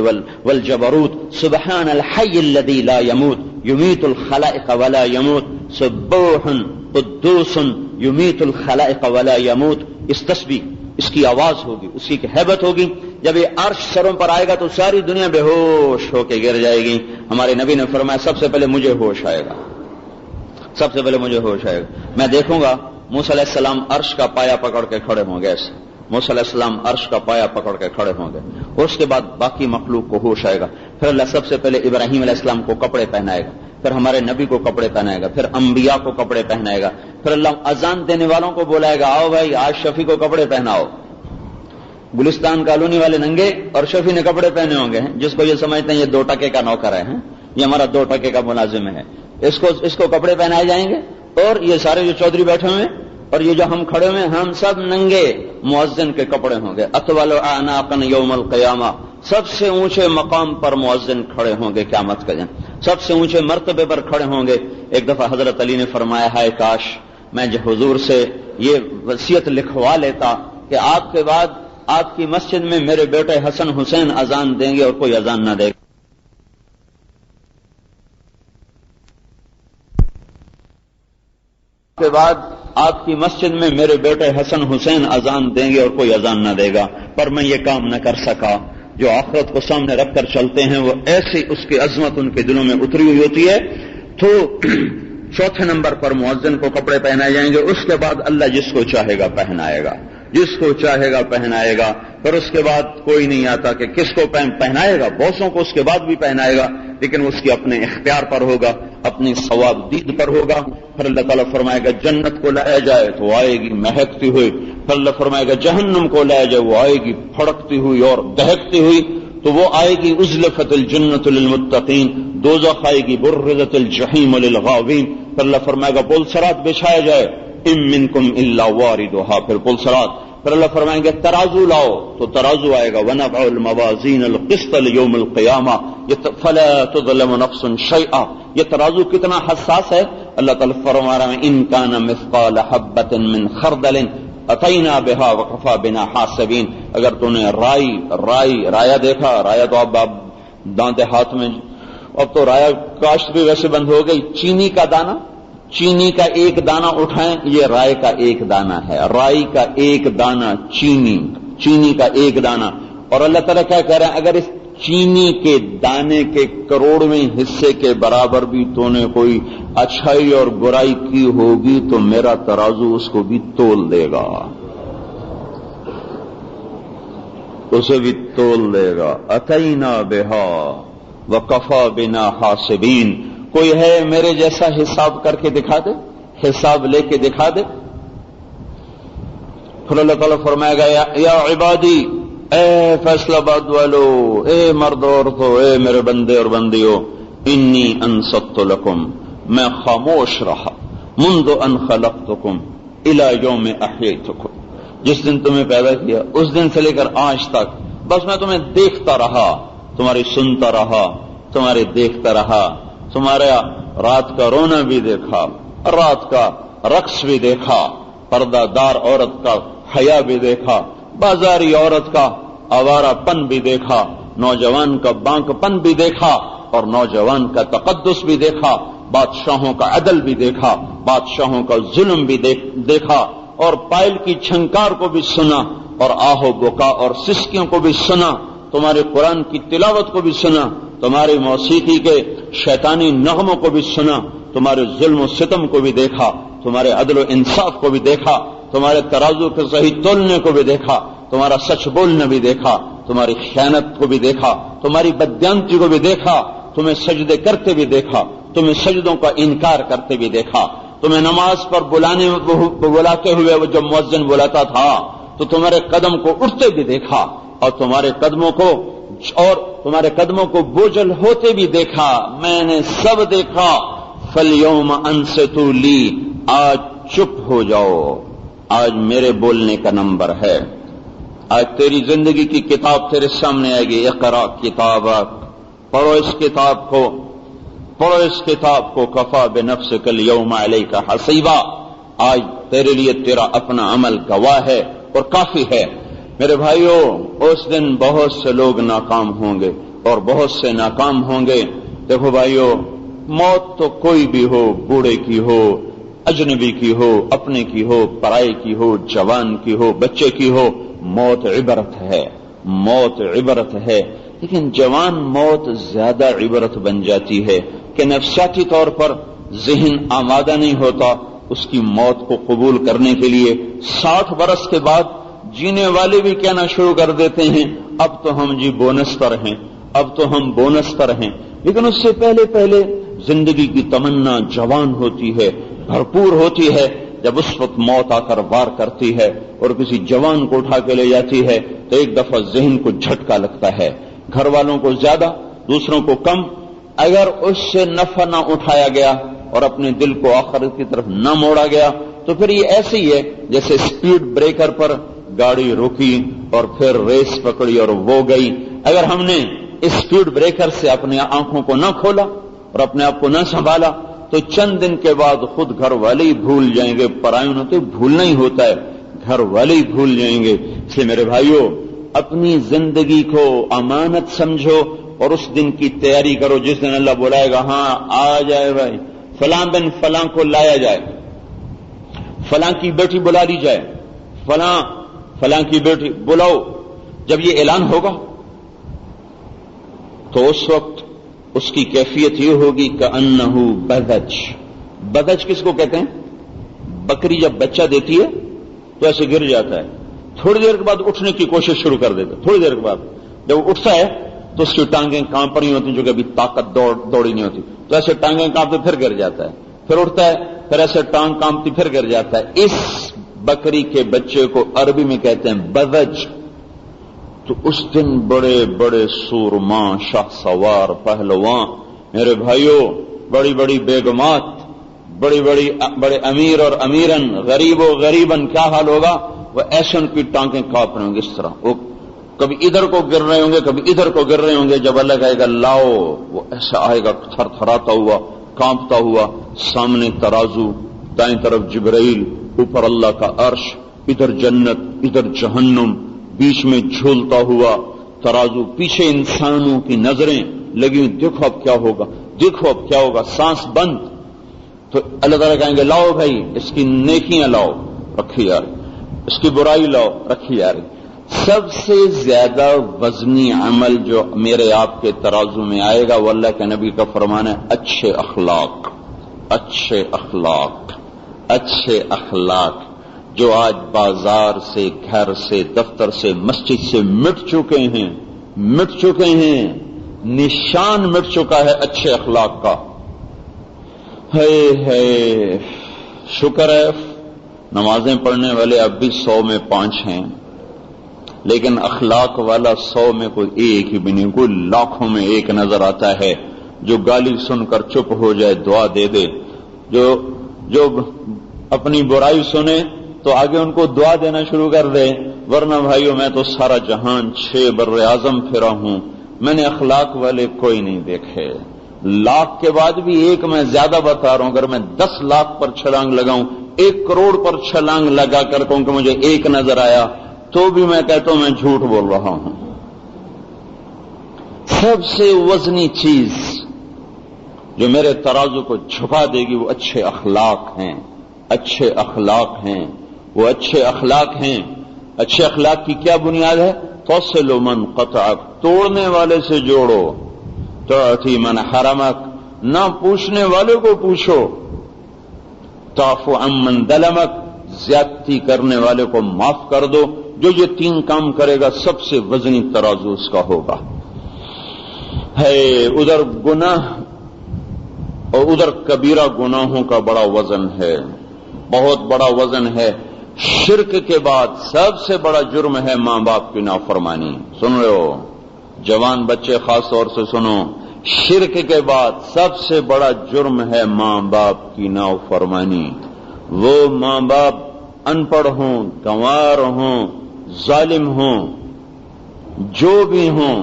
والجبروت، سبحان الحی الذی لا یموت یمیت الخلائق ولا یموت، سبوح قدوس یمیت الخلائق ولا یموت۔ اس تسبیح، اس کی آواز ہوگی، اسی کی ہیبت ہوگی۔ جب یہ عرش سروں پر آئے گا تو ساری دنیا بے ہوش ہو کے گر جائے گی۔ ہمارے نبی نے فرمایا سب سے پہلے مجھے ہوش آئے گا، سب سے پہلے مجھے ہوش آئے گا، میں دیکھوں گا موسیٰ علیہ السلام عرش کا پایا پکڑ کے کھڑے ہوں گے، ایسے موسیٰ علیہ السلام عرش کا پایا پکڑ کے کھڑے ہوں گے، اور اس کے بعد باقی مخلوق کو ہوش آئے گا۔ پھر اللہ سب سے پہلے ابراہیم علیہ السلام کو کپڑے پہنائے گا، پھر ہمارے نبی کو کپڑے پہنائے گا، پھر انبیاء کو کپڑے پہنائے گا، پھر اللہ اذان دینے والوں کو بلائے گا آؤ بھائی آج شفیع کو کپڑے پہناؤ، گلستان کالونی والے ننگے اور شفیع نے کپڑے پہنے ہوں گے، جس کو یہ سمجھتے ہیں یہ 2 ٹکے کا نوکر ہے، یہ ہمارا 2 ٹکے کا ملازم ہے، اس کو کپڑے پہنائے جائیں گے، اور یہ سارے جو چودھری بیٹھے ہوئے ہیں اور یہ جو ہم کھڑے ہوئے ہیں ہم سب ننگے، مؤذن کے کپڑے ہوں گے، اطول اعناقا یوم القیامہ، سب سے اونچے مقام پر مؤذن کھڑے ہوں گے قیامت کے دن، سب سے اونچے مرتبے پر کھڑے ہوں گے۔ ایک دفعہ حضرت علی نے فرمایا ہے کاش میں حضور سے یہ وصیت لکھوا لیتا کہ آپ کے بعد آپ کی مسجد میں میرے بیٹے حسن حسین اذان دیں گے اور کوئی اذان نہ دے گا، کے بعد آپ کی مسجد میں میرے بیٹے حسن حسین اذان دیں گے اور کوئی اذان نہ دے گا، پر میں یہ کام نہ کر سکا۔ جو آخرت کو سامنے رکھ کر چلتے ہیں وہ ایسی اس کی عظمت ان کے دلوں میں اتری ہوئی ہوتی ہے۔ تو چوتھے نمبر پر مؤذن کو کپڑے پہنائے جائیں گے، اس کے بعد اللہ جس کو چاہے گا پہنائے گا، جس کو چاہے گا پہنائے گا، پھر اس کے بعد کوئی نہیں آتا کہ کس کو پہنائے گا، بہتوں کو اس کے بعد بھی پہنائے گا، لیکن اس کی اپنے اختیار پر ہوگا، اپنی ثواب دید پر ہوگا۔ پھر اللہ تعالیٰ فرمائے گا جنت کو لایا جائے تو آئے گی مہکتی ہوئی، پھر اللہ فرمائے گا جہنم کو لایا جائے وہ آئے گی پھڑکتی ہوئی اور دہکتی ہوئی، تو وہ آئے گی ازلفت الجنت للمتقین، دوزخ آئے گی برزت الجحیم للغاوین، پھر اللہ فرمائے گا پل صراط بچھایا جائے، ان منکم الا واردھا، پھر پل صراط، پھر اللہ فرمائیں گے ترازو لاؤ تو ترازو آئے گا، ونضع الموازین القسط لیوم القیامہ فلا تظلم نفس شیئا۔ یہ ترازو کتنا حساس ہے، اللہ تعالیٰ فرما رہا ہے ان کان مثقال حبۃ من خردل اتینا بہا وکفی بنا حاسبین۔ اگر تو نے رایا دیکھا، رایا تو اب دانتے ہاتھ میں، اب تو رایا کاشت بھی ویسے بند ہو گئی، چینی کا دانہ، چینی کا ایک دانہ اٹھائیں، یہ رائے کا ایک دانہ ہے، رائی کا ایک دانہ چینی کا ایک دانہ، اور اللہ تعالیٰ کیا کہہ رہے ہیں اگر اس چینی کے دانے کے کروڑویں حصے کے برابر بھی تو نے کوئی اچھائی اور برائی کی ہوگی تو میرا ترازو اس کو بھی تول دے گا، اسے بھی تول دے گا۔ اتینا بہا وکفی بنا حاسبین، کوئی ہے میرے جیسا حساب کر کے دکھا دے، حساب لے کے دکھا دے۔ پھر اللہ تعالیٰ فرمائے گا یا عبادی، اے فیصلہ باد والو، اے مرد عورتو، اے میرے بندے اور بندیوں، انی انصت لکم، میں خاموش رہا، منذ ان خلقتکم الی یوم احییتکم، جس دن تمہیں پیدا کیا اس دن سے لے کر آج تک بس میں تمہیں دیکھتا رہا، تمہاری سنتا رہا، تمہارے دیکھتا رہا، تمہارا رات کا رونا بھی دیکھا، رات کا رقص بھی دیکھا، پردہ دار عورت کا حیا بھی دیکھا، بازاری عورت کا آوارہ پن بھی دیکھا، نوجوان کا بانک پن بھی دیکھا، اور نوجوان کا تقدس بھی دیکھا، بادشاہوں کا عدل بھی دیکھا، بادشاہوں کا ظلم بھی دیکھا، اور پائل کی چھنکار کو بھی سنا، اور آہو بکا اور سسکیوں کو بھی سنا، تمہارے قرآن کی تلاوت کو بھی سنا، تمہاری موسیقی کے شیطانی نغموں کو بھی سنا، تمہارے ظلم و ستم کو بھی دیکھا، تمہارے عدل و انصاف کو بھی دیکھا، تمہارے ترازو کے صحیح تولنے کو بھی دیکھا، تمہارا سچ بولنا بھی دیکھا، تمہاری خیانت کو بھی دیکھا، تمہاری بددیانتی کو بھی دیکھا، تمہیں سجدے کرتے بھی دیکھا، تمہیں سجدوں کا انکار کرتے بھی دیکھا، تمہیں نماز پر بلاتے ہوئے وہ جب مؤذن بلاتا تھا تو تمہارے قدم کو اٹھتے بھی دیکھا، اور تمہارے قدموں کو بوجھل ہوتے بھی دیکھا، میں نے سب دیکھا۔ فَالْيَوْمَ أَنْصِتُوا لِي، آج چپ ہو جاؤ، آج میرے بولنے کا نمبر ہے، آج تیری زندگی کی کتاب تیرے سامنے آئے گی، اقرا کتابک، پڑھو اس کتاب کو، کفا بنفسک اليوم علیک حسیبا، آج تیرے لیے تیرا اپنا عمل گواہ ہے اور کافی ہے۔ میرے بھائیوں، اس دن بہت سے لوگ ناکام ہوں گے اور بہت سے ناکام ہوں گے۔ دیکھو بھائیوں، موت تو کوئی بھی ہو، بوڑھے کی ہو، اجنبی کی ہو، اپنے کی ہو، پرائے کی ہو، جوان کی ہو، بچے کی ہو، موت عبرت ہے، لیکن جوان موت زیادہ عبرت بن جاتی ہے کہ نفسیاتی طور پر ذہن آمادہ نہیں ہوتا اس کی موت کو قبول کرنے کے لیے۔ 60 برس کے بعد جینے والے بھی کہنا شروع کر دیتے ہیں اب تو ہم بونس پر ہیں، لیکن اس سے پہلے زندگی کی تمنا جوان ہوتی ہے، بھرپور ہوتی ہے، جب اس وقت موت آ کر وار کرتی ہے اور کسی جوان کو اٹھا کے لے جاتی ہے تو ایک دفعہ ذہن کو جھٹکا لگتا ہے، گھر والوں کو زیادہ، دوسروں کو کم۔ اگر اس سے نفع نہ اٹھایا گیا اور اپنے دل کو آخرت کی طرف نہ موڑا گیا تو پھر یہ ایسے ہی ہے جیسے سپیڈ بریکر پر گاڑی روکی اور پھر ریس پکڑی اور وہ گئی۔ اگر ہم نے سپیڈ بریکر سے اپنی آنکھوں کو نہ کھولا اور اپنے آپ کو نہ سنبھالا تو چند دن کے بعد خود گھر والے ہی بھول جائیں گے۔ پرایوں نے تو بھولنا ہی ہوتا ہے، گھر والے ہی بھول جائیں گے۔ اس لیے میرے بھائیوں، اپنی زندگی کو امانت سمجھو اور اس دن کی تیاری کرو جس دن اللہ بلائے گا، ہاں آ جائے بھائی، فلاں بن فلاں کو لایا جائے، فلاں کی بیٹی بلا لی جائے، فلاں کی بیٹی بلاؤ۔ جب یہ اعلان ہوگا تو اس وقت اس کی کیفیت یہ ہوگی کأنہ بدج۔ بدج کس کو کہتے ہیں؟ بکری جب بچہ دیتی ہے تو ایسے گر جاتا ہے، تھوڑی دیر کے بعد اٹھنے کی کوشش شروع کر دیتا ہے، تھوڑی دیر کے بعد جب وہ اٹھتا ہے تو اس کی ٹانگیں کانپ رہی ہوتی ہیں، جو کہ ابھی طاقت دوڑی نہیں ہوتی، تو ایسے ٹانگیں کانپتے پھر گر جاتا ہے، پھر اٹھتا ہے، پھر ایسے ٹانگ کانپتی پھر گر جاتا ہے۔ اس بکری کے بچے کو عربی میں کہتے ہیں بدج۔ تو اس دن بڑے بڑے سورماں، شاہ سوار، پہلوان، میرے بھائیوں، بڑی بڑی بیگمات، بڑے امیر اور امیرن، غریب و غریبن، کیا حال ہوگا؟ وہ ایسے ان کی ٹانگیں کانپ رہے ہوں گے، اس طرح وہ کبھی ادھر کو گر رہے ہوں گے، کبھی ادھر کو گر رہے ہوں گے۔ جب اللہ کہے گا لاؤ، وہ ایسا آئے گا تھر تھراتا ہوا، کانپتا ہوا، سامنے ترازو، دائیں طرف جبرائیل، اوپر اللہ کا عرش، ادھر جنت ادھر جہنم، بیچ میں جھولتا ہوا ترازو، پیچھے انسانوں کی نظریں لگی ہوئی، دیکھو اب کیا ہوگا، دیکھو اب کیا ہوگا، سانس بند۔ تو اللہ تعالیٰ کہیں گے لاؤ بھائی، اس کی نیکیاں لاؤ، رکھی جا رہی، اس کی برائی لاؤ، رکھی جا رہی۔ سب سے زیادہ وزنی عمل جو میرے آپ کے ترازو میں آئے گا وہ اللہ کے نبی کا فرمان ہے، اچھے اخلاق، اچھے اخلاق، اچھے اخلاق، جو آج بازار سے، گھر سے، دفتر سے، مسجد سے مٹ چکے ہیں، نشان مٹ چکا ہے اچھے اخلاق کا۔ ہے شکر ہے نمازیں پڑھنے والے اب بھی 100 میں 5 ہیں، لیکن اخلاق والا 100 میں کوئی ایک ہی بھی نہیں، کوئی لاکھوں میں ایک نظر آتا ہے جو گالی سن کر چپ ہو جائے، دعا دے دے، جو اپنی برائی سنے تو آگے ان کو دعا دینا شروع کر دے۔ ورنہ بھائیوں، میں تو سارا جہان 6 بر اعظم پھرا ہوں، میں نے اخلاق والے کوئی نہیں دیکھے۔ لاکھ کے بعد بھی ایک میں زیادہ بتا رہا ہوں، اگر میں 10 لاکھ پر چھلانگ لگاؤں، 1 کروڑ پر چھلانگ لگا کر کہوں کہ مجھے ایک نظر آیا تو بھی میں کہتا ہوں میں جھوٹ بول رہا ہوں۔ سب سے وزنی چیز جو میرے ترازو کو جھکا دے گی وہ اچھے اخلاق ہیں، اچھے اخلاق ہیں، وہ اچھے اخلاق ہیں۔ اچھے اخلاق کی کیا بنیاد ہے؟ توصل من قطعک، توڑنے والے سے جوڑو، تعطی من حرمک، نہ پوچھنے والے کو پوچھو، تعفو عن من ظلمک، زیادتی کرنے والے کو معاف کر دو۔ جو یہ 3 کام کرے گا سب سے وزنی ترازو اس کا ہوگا۔ ہے ادھر گناہ اور ادھر کبیرہ گناہوں کا بڑا وزن ہے، بہت بڑا وزن ہے۔ شرک کے بعد سب سے بڑا جرم ہے ماں باپ کی نافرمانی۔ سن رہے ہو جوان بچے، خاص طور سے سنو، شرک کے بعد سب سے بڑا جرم ہے ماں باپ کی نافرمانی۔ وہ ماں باپ ان پڑھ ہوں، گنوار ہوں، ظالم ہوں، جو بھی ہوں،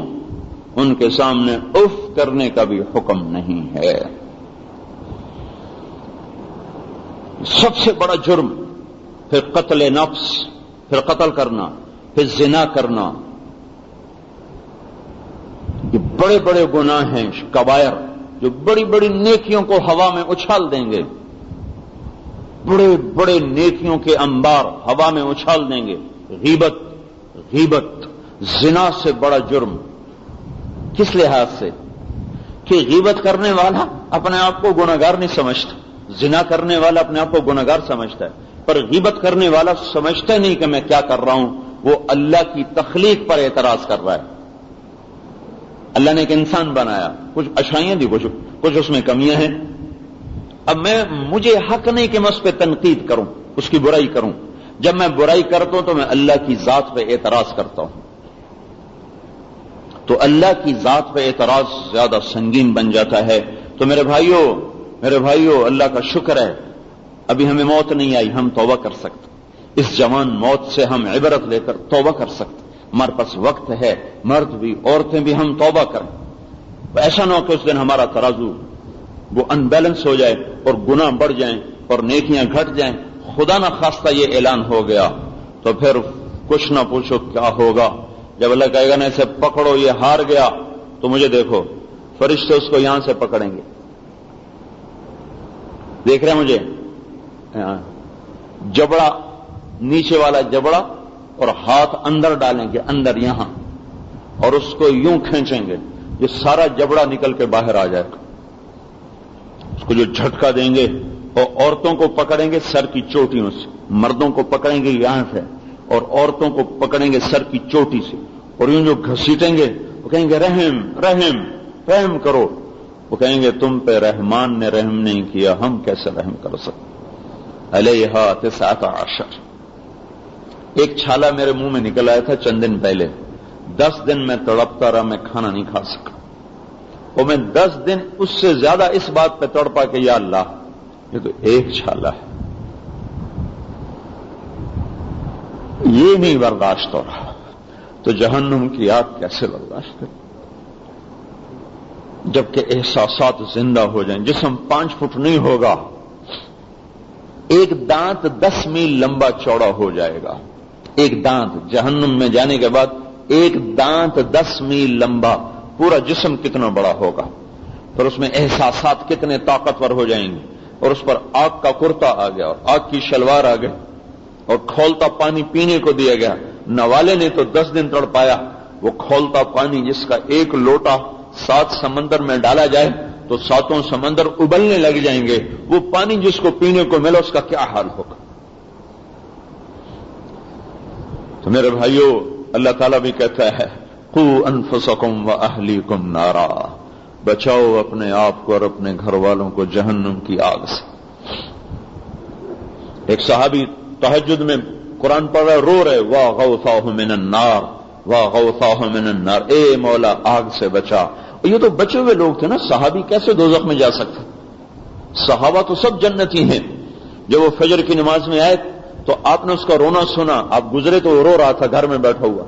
ان کے سامنے اف کرنے کا بھی حکم نہیں ہے۔ سب سے بڑا جرم، پھر قتل نفس، پھر قتل کرنا، پھر زنا کرنا، یہ بڑے بڑے گناہ ہیں، کبائر، جو بڑی بڑی نیکیوں کو ہوا میں اچھال دیں گے، بڑے بڑے نیکیوں کے انبار ہوا میں اچھال دیں گے۔ غیبت، زنا سے بڑا جرم۔ کس لحاظ سے؟ کہ غیبت کرنے والا اپنے آپ کو گنہگار نہیں سمجھتا، زنا کرنے والا اپنے آپ کو گنہگار سمجھتا ہے، پر غیبت کرنے والا سمجھتا نہیں کہ میں کیا کر رہا ہوں، وہ اللہ کی تخلیق پر اعتراض کر رہا ہے۔ اللہ نے ایک انسان بنایا، کچھ اچھائیاں دی، کچھ اس میں کمیاں ہیں۔ اب مجھے حق نہیں کہ میں اس پہ تنقید کروں، اس کی برائی کروں. جب میں برائی کرتا ہوں تو میں اللہ کی ذات پہ اعتراض کرتا ہوں. تو اللہ کی ذات پہ اعتراض زیادہ سنگین بن جاتا ہے. تو میرے بھائیوں اللہ کا شکر ہے ابھی ہمیں موت نہیں آئی, ہم توبہ کر سکتے. اس جوان موت سے ہم عبرت لے کر توبہ کر سکتے. ہمارے پاس وقت ہے, مرد بھی عورتیں بھی ہم توبہ کریں. ایسا نہ ہو کہ اس دن ہمارا ترازو وہ ان بیلنس ہو جائے اور گناہ بڑھ جائیں اور نیکیاں گھٹ جائیں. خدا نہ خواستہ یہ اعلان ہو گیا تو پھر کچھ نہ پوچھو کیا ہوگا. جب اللہ کہے گا نا اسے پکڑو یہ ہار گیا, تو مجھے دیکھو فرشتے اس کو یہاں سے پکڑیں گے. دیکھ رہے ہیں مجھے؟ جبڑا, نیچے والا جبڑا اور ہاتھ اندر ڈالیں گے, اندر یہاں, اور اس کو یوں کھینچیں گے یہ سارا جبڑا نکل کے باہر آ جائے گا. اس کو جو جھٹکا دیں گے, اور عورتوں کو پکڑیں گے سر کی چوٹیوں سے, مردوں کو پکڑیں گے یہاں سے اور عورتوں کو پکڑیں گے سر کی چوٹی سے, اور یوں جو گھسیٹیں گے وہ کہیں گے رحم رحم رحم کرو. وہ کہیں گے تم پہ رحمان نے رحم نہیں کیا, ہم کیسے رحم کر سکتے. علیہا 19. ایک چھالا میرے منہ میں نکل آیا تھا چند دن پہلے. 10 دن میں تڑپتا رہا, میں کھانا نہیں کھا سکا. اور میں 10 دن اس سے زیادہ اس بات پہ تڑپا کہ یا اللہ یہ تو ایک چھالا ہے, یہ نہیں برداشت ہو رہا, تو جہنم کی آگ کیسے برداشت کرے. جبکہ احساسات زندہ ہو جائیں. جسم 5 فٹ نہیں ہوگا, ایک دانت 10 میل لمبا چوڑا ہو جائے گا. ایک دانت جہنم میں جانے کے بعد ایک دانت 10 میل لمبا, پورا جسم کتنا بڑا ہوگا. پھر اس میں احساسات کتنے طاقتور ہو جائیں گے. اور اس پر آگ کا کرتا آ گیا اور آگ کی شلوار آ گئی اور کھولتا پانی پینے کو دیا گیا. نوالے نے تو 10 دن تڑپایا. وہ کھولتا پانی جس کا 1 لوٹا 7 سمندر میں ڈالا جائے تو 7 سمندر ابلنے لگ جائیں گے. وہ پانی جس کو پینے کو ملا اس کا کیا حال ہوگا. تو میرے بھائیو اللہ تعالیٰ بھی کہتا ہے قوا انفسکم واہلیکم نارا, بچاؤ اپنے آپ کو اور اپنے گھر والوں کو جہنم کی آگ سے. ایک صحابی تہجد میں قرآن پڑھ رہے, رو رہے, وا غوثاہ من النار وا غوثاہ من النار, اے مولا آگ سے بچا. یہ تو بچے ہوئے لوگ تھے نا, صحابی کیسے دوزخ میں جا سکتے. صحابہ تو سب جنتی ہیں. جب وہ فجر کی نماز میں آئے تو آپ نے اس کا رونا سنا. آپ گزرے تو وہ رو رہا تھا گھر میں بیٹھا ہوا,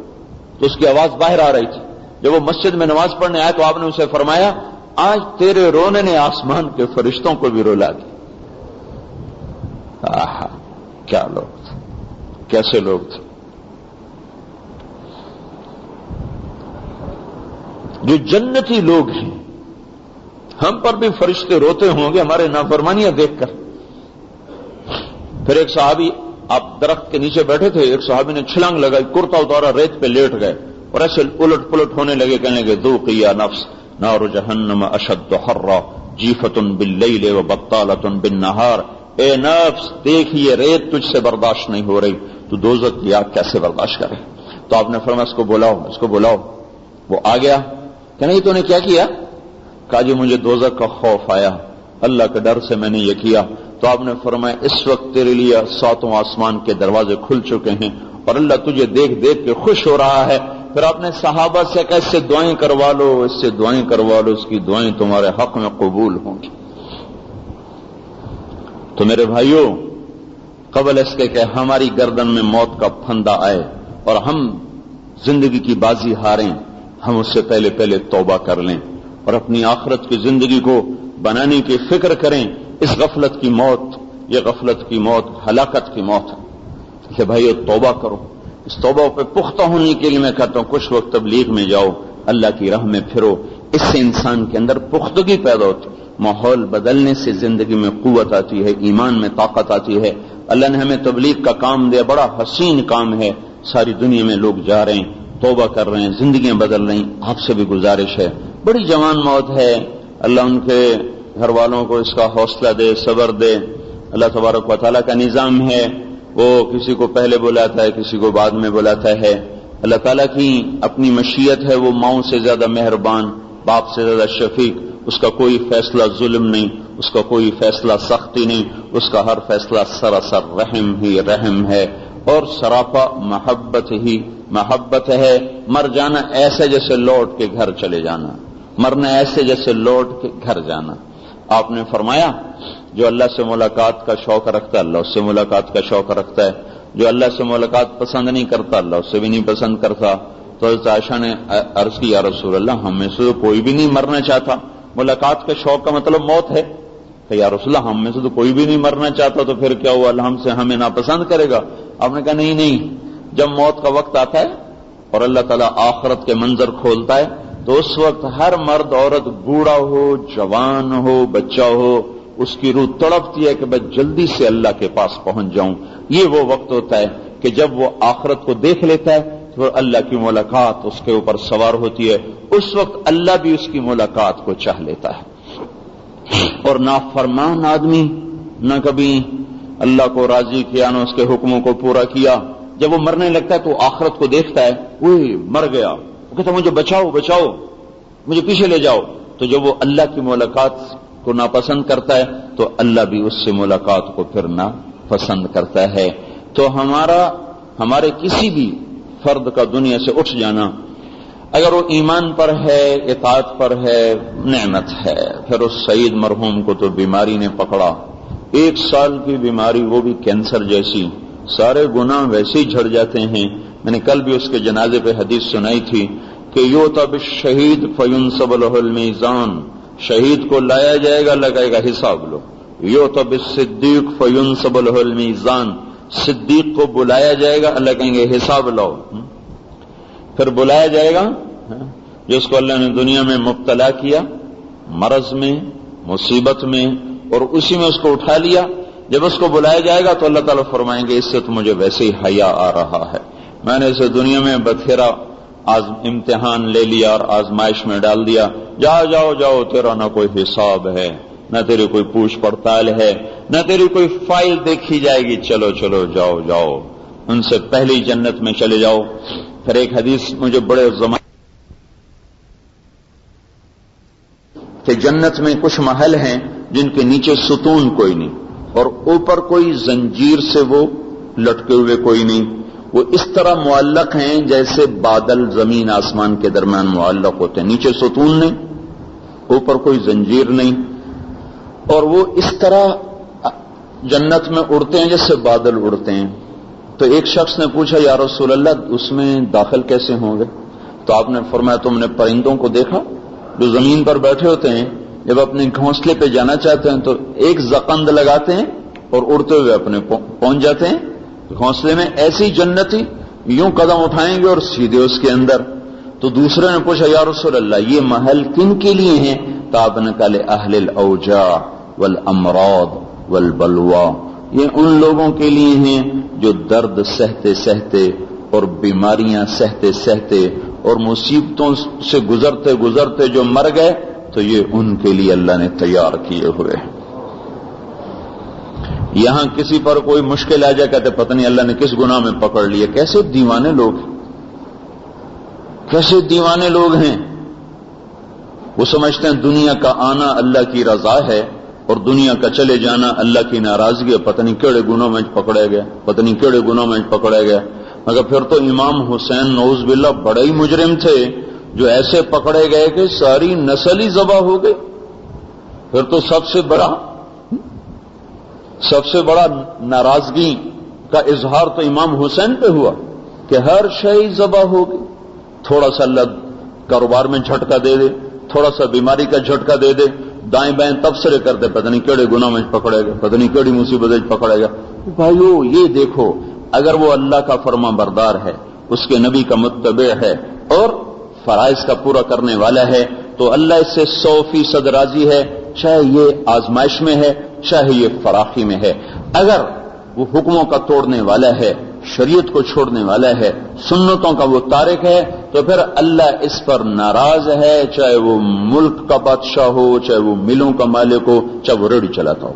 تو اس کی آواز باہر آ رہی تھی. جب وہ مسجد میں نماز پڑھنے آئے تو آپ نے اسے فرمایا آج تیرے رونے نے آسمان کے فرشتوں کو بھی رلا دی. آہا کیا لوگ تھے, کیسے لوگ تھے. جو جنتی لوگ ہیں, ہم پر بھی فرشتے روتے ہوں گے ہمارے نافرمانیاں دیکھ کر. پھر ایک صحابی, آپ درخت کے نیچے بیٹھے تھے, ایک صحابی نے چھلانگ لگائی, کرتا اتارا, ریت پہ لیٹ گئے اور ایسے الٹ پلٹ ہونے لگے, کہنے لگے ذوقی یا نفس نار جہنم اشد حرا جیفۃ باللیل وبطالۃ بالنہار. اے نفس دیکھیے ریت تجھ سے برداشت نہیں ہو رہی, تو دوزخ کی آگ کیسے برداشت کرے. تو آپ نے فرمایا اس کو بلاؤ, اس کو بلاؤ. وہ آ گیا, کہنے تو نے کیا کیا. کہا جی مجھے دوزخ کا خوف آیا, اللہ کے ڈر سے میں نے یہ کیا. تو آپ نے فرمایا اس وقت تیرے لیے 7 آسمان کے دروازے کھل چکے ہیں اور اللہ تجھے دیکھ دیکھ کے خوش ہو رہا ہے. پھر آپ نے صحابہ سے کہا اس سے دعائیں کروا لو, اس سے دعائیں کروا لو, اس کی دعائیں تمہارے حق میں قبول ہوں گی. تو میرے بھائیوں, قبل اس کے کہ ہماری گردن میں موت کا پھندا آئے اور ہم زندگی کی بازی ہاریں, ہم اس سے پہلے توبہ کر لیں اور اپنی آخرت کی زندگی کو بنانے کی فکر کریں. اس غفلت کی موت, یہ غفلت کی موت ہلاکت کی موت ہے. کہ بھائیو توبہ کرو. اس توبہ پہ پختہ ہونے کے لیے میں کہتا ہوں کچھ وقت تبلیغ میں جاؤ, اللہ کی راہ میں پھرو. اس سے انسان کے اندر پختگی پیدا ہوتی. ماحول بدلنے سے زندگی میں قوت آتی ہے, ایمان میں طاقت آتی ہے. اللہ نے ہمیں تبلیغ کا کام دیا, بڑا حسین کام ہے. ساری دنیا میں لوگ جا رہے ہیں, توبہ کر رہے ہیں, زندگیاں بدل رہی ہیں. آپ سے بھی گزارش ہے, بڑی جوان موت ہے, اللہ ان کے گھر والوں کو اس کا حوصلہ دے, صبر دے. اللہ تبارک و تعالیٰ کا نظام ہے, وہ کسی کو پہلے بلاتا ہے, کسی کو بعد میں بلاتا ہے. اللہ تعالیٰ کی اپنی مشیت ہے, وہ ماؤں سے زیادہ مہربان, باپ سے زیادہ شفیق. اس کا کوئی فیصلہ ظلم نہیں, اس کا کوئی فیصلہ سختی نہیں. اس کا ہر فیصلہ سراسر رحم ہی رحم ہے اور سراپا محبت ہی محبت ہے. مر جانا ایسے جیسے لوٹ کے گھر چلے جانا، مرنا ایسے جیسے لوٹ کے گھر جانا. آپ نے فرمایا جو اللہ سے ملاقات کا شوق رکھتا ہے اللہ اس سے ملاقات کا شوق رکھتا ہے، جو اللہ سے ملاقات پسند نہیں کرتا اللہ اس سے بھی نہیں پسند کرتا. تو حضرت عائشہ نے عرض کی یا رسول اللہ ہم میں سے کوئی بھی نہیں مرنا چاہتا، ملاقات کے شوق کا مطلب موت ہے. کہ یا رسول اللہ ہم میں سے تو کوئی بھی نہیں مرنا چاہتا، تو پھر کیا ہوا اللہ ہم سے ہمیں ناپسند کرے گا؟ آپ نے کہا نہیں، جب موت کا وقت آتا ہے اور اللہ تعالیٰ آخرت کے منظر کھولتا ہے تو اس وقت ہر مرد عورت بوڑھا ہو جوان ہو بچہ ہو اس کی روح تڑپتی ہے کہ بس جلدی سے اللہ کے پاس پہنچ جاؤں. یہ وہ وقت ہوتا ہے کہ جب وہ آخرت کو دیکھ لیتا ہے تو اللہ کی ملاقات اس کے اوپر سوار ہوتی ہے. اس وقت اللہ بھی اس کی ملاقات کو چاہ لیتا ہے. اور نافرمان آدمی نہ کبھی اللہ کو راضی کیا نہ اس کے حکموں کو پورا کیا. جب وہ مرنے لگتا ہے تو آخرت کو دیکھتا ہے وہی مر گیا، وہ کہتا مجھے بچاؤ بچاؤ مجھے پیچھے لے جاؤ. تو جب وہ اللہ کی ملاقات کو ناپسند کرتا ہے تو اللہ بھی اس سے ملاقات کو پھر ناپسند کرتا ہے. تو ہمارے کسی بھی فرد کا دنیا سے اٹھ جانا اگر وہ ایمان پر ہے اطاعت پر ہے نعمت ہے. پھر اس سعید مرحوم کو تو بیماری نے پکڑا، 1 سال کی بیماری، وہ بھی کینسر جیسی. سارے گناہ ویسے ہی جھڑ جاتے ہیں. میں نے کل بھی اس کے جنازے پہ حدیث سنائی تھی کہ یؤتی بالشہید فینصب له المیزان، شہید کو لایا جائے گا لگائے گا حساب لو. یؤتی بالصدیق فینصب له المیزان، صدیق کو بلایا جائے گا لگائیں گے حساب لو. پھر بلایا جائے گا جس کو اللہ نے دنیا میں مبتلا کیا مرض میں مصیبت میں اور اسی میں اس کو اٹھا لیا. جب اس کو بلایا جائے گا تو اللہ تعالیٰ فرمائیں گے اس سے تو مجھے ویسے ہی حیا آ رہا ہے، میں نے اسے دنیا میں بتھیرا امتحان لے لیا اور آزمائش میں ڈال دیا. جاؤ جاؤ تیرا نہ کوئی حساب ہے نہ تیری کوئی پوچھ پڑتال ہے نہ تیری کوئی فائل دیکھی جائے گی، چلو چلو جاؤ ان سے پہلی جنت میں چلے جاؤ. پھر ایک حدیث مجھے بڑے زمان کہ جنت میں کچھ محل ہیں جن کے نیچے ستون کوئی نہیں اور اوپر کوئی زنجیر سے وہ لٹکے ہوئے کوئی نہیں. وہ اس طرح معلق ہیں جیسے بادل زمین آسمان کے درمیان معلق ہوتے ہیں، نیچے ستون نہیں اوپر کوئی زنجیر نہیں. اور وہ اس طرح جنت میں اڑتے ہیں جیسے بادل اڑتے ہیں. تو ایک شخص نے پوچھا یا رسول اللہ اس میں داخل کیسے ہوں گے؟ تو آپ نے فرمایا تم نے پرندوں کو دیکھا جو زمین پر بیٹھے ہوتے ہیں جب اپنے گھونسلے پہ جانا چاہتے ہیں تو ایک زقند لگاتے ہیں اور اڑتے ہوئے اپنے پہنچ جاتے ہیں گھونسلے میں. ایسی جنتی یوں قدم اٹھائیں گے اور سیدھے اس کے اندر. تو دوسرے نے پوچھا یا رسول اللہ یہ محل کن کے لیے ہیں؟ تو آپ نے کہا لأہل الأوجاع والامراض والبلوا، یہ ان لوگوں کے لیے ہیں جو درد سہتے سہتے اور بیماریاں سہتے سہتے اور مصیبتوں سے گزرتے گزرتے جو مر گئے تو یہ ان کے لیے اللہ نے تیار کیے ہوئے. یہاں کسی پر کوئی مشکل آ جائے کہتے پتہ نہیں اللہ نے کس گناہ میں پکڑ لیے. کیسے دیوانے لوگ ہیں. وہ سمجھتے ہیں دنیا کا آنا اللہ کی رضا ہے اور دنیا کا چلے جانا اللہ کی ناراضگی ہے. پتہ نہیں کیڑے گناہ میں پکڑے گئے. مگر پھر تو امام حسین نعوذ باللہ بڑے ہی مجرم تھے جو ایسے پکڑے گئے کہ ساری نسل ہی ذبح ہو گئی. پھر تو سب سے بڑا ناراضگی کا اظہار تو امام حسین پہ ہوا کہ ہر شے ذبح ہو گئی. تھوڑا سا اللہ کاروبار میں جھٹکا دے دے، تھوڑا سا بیماری کا جھٹکا دے دے، دائیں بائیں تبصرے کرتے پتہ نہیں کیڑے گناہ میں پکڑے گا، پتہ نہیں کیڑی مصیبت پکڑے گا. بھائیو یہ دیکھو اگر وہ اللہ کا فرما بردار ہے اس کے نبی کا متبع ہے اور فرائض کا پورا کرنے والا ہے تو اللہ اس سے 100% راضی ہے، چاہے یہ آزمائش میں ہے چاہے یہ فراخی میں ہے. اگر وہ حکموں کا توڑنے والا ہے، شریعت کو چھوڑنے والا ہے، سنتوں کا وہ تارک ہے تو پھر اللہ اس پر ناراض ہے، چاہے وہ ملک کا بادشاہ ہو، چاہے وہ ملوں کا مالک ہو، چاہے وہ ریڑھی چلاتا ہو.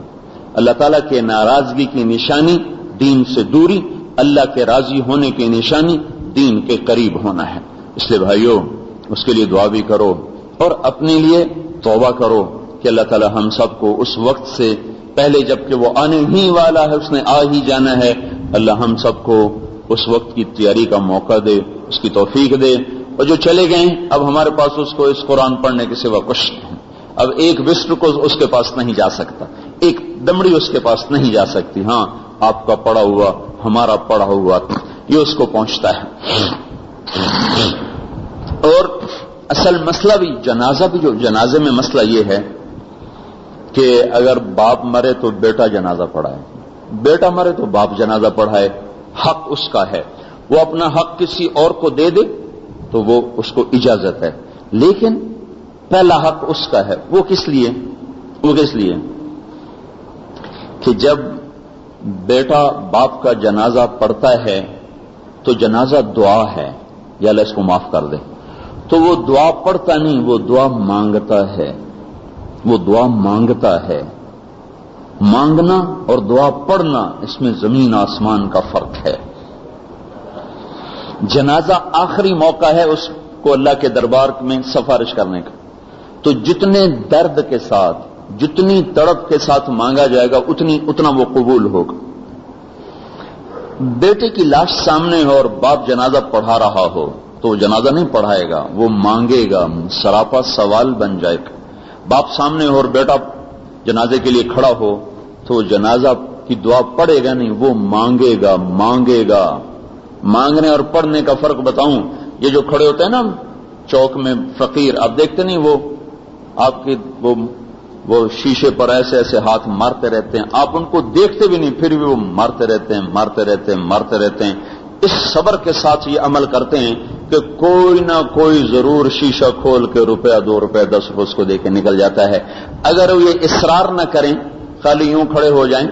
اللہ تعالیٰ کے ناراضگی کی نشانی دین سے دوری، اللہ کے راضی ہونے کی نشانی دین کے قریب ہونا ہے. اس لیے بھائیو اس کے لیے دعا بھی کرو اور اپنے لیے توبہ کرو کہ اللہ تعالیٰ ہم سب کو اس وقت سے پہلے جبکہ وہ آنے ہی والا ہے، اس نے آ ہی جانا ہے. اللہ ہم سب کو اس وقت کی تیاری کا موقع دے، اس کی توفیق دے. اور جو چلے گئے اب ہمارے پاس اس کو اس قرآن پڑھنے کے سوا کچھ نہیں. اب ایک بسر کو اس کے پاس نہیں جا سکتا، ایک دمڑی اس کے پاس نہیں جا سکتی. ہاں آپ کا پڑھا ہوا، ہمارا پڑھا ہوا یہ اس کو پہنچتا ہے. اور اصل مسئلہ بھی جنازہ بھی، جو جنازے میں مسئلہ یہ ہے کہ اگر باپ مرے تو بیٹا جنازہ پڑھائے، بیٹا مرے تو باپ جنازہ پڑھائے. حق اس کا ہے، وہ اپنا حق کسی اور کو دے دے تو وہ اس کو اجازت ہے، لیکن پہلا حق اس کا ہے. وہ کس لیے کہ جب بیٹا باپ کا جنازہ پڑھتا ہے تو جنازہ دعا ہے، یا اللہ اس کو معاف کر دے، تو وہ دعا پڑھتا نہیں، وہ دعا مانگتا ہے. وہ دعا مانگتا ہے. مانگنا اور دعا پڑھنا، اس میں زمین آسمان کا فرق ہے. جنازہ آخری موقع ہے اس کو اللہ کے دربار میں سفارش کرنے کا، تو جتنے درد کے ساتھ، جتنی تڑپ کے ساتھ مانگا جائے گا اتنا وہ قبول ہوگا. بیٹے کی لاش سامنے ہو اور باپ جنازہ پڑھا رہا ہو تو وہ جنازہ نہیں پڑھائے گا، وہ مانگے گا. سراپا سوال بن جائے گا. باپ سامنے ہو اور بیٹا جنازے کے لیے کھڑا ہو تو وہ جنازہ کی دعا پڑھے گا نہیں، وہ مانگے گا. مانگنے اور پڑھنے کا فرق بتاؤں، یہ جو کھڑے ہوتے ہیں نا چوک میں فقیر، آپ دیکھتے نہیں وہ آپ کے وہ شیشے پر ایسے ایسے ہاتھ مارتے رہتے ہیں، آپ ان کو دیکھتے بھی نہیں پھر بھی وہ مارتے رہتے ہیں. اس صبر کے ساتھ یہ عمل کرتے ہیں کہ کوئی نہ کوئی ضرور شیشہ کھول کے روپیہ 2 روپے 10 روپے اس کو دے کے نکل جاتا ہے. اگر وہ یہ اصرار نہ کریں، خالی یوں کھڑے ہو جائیں،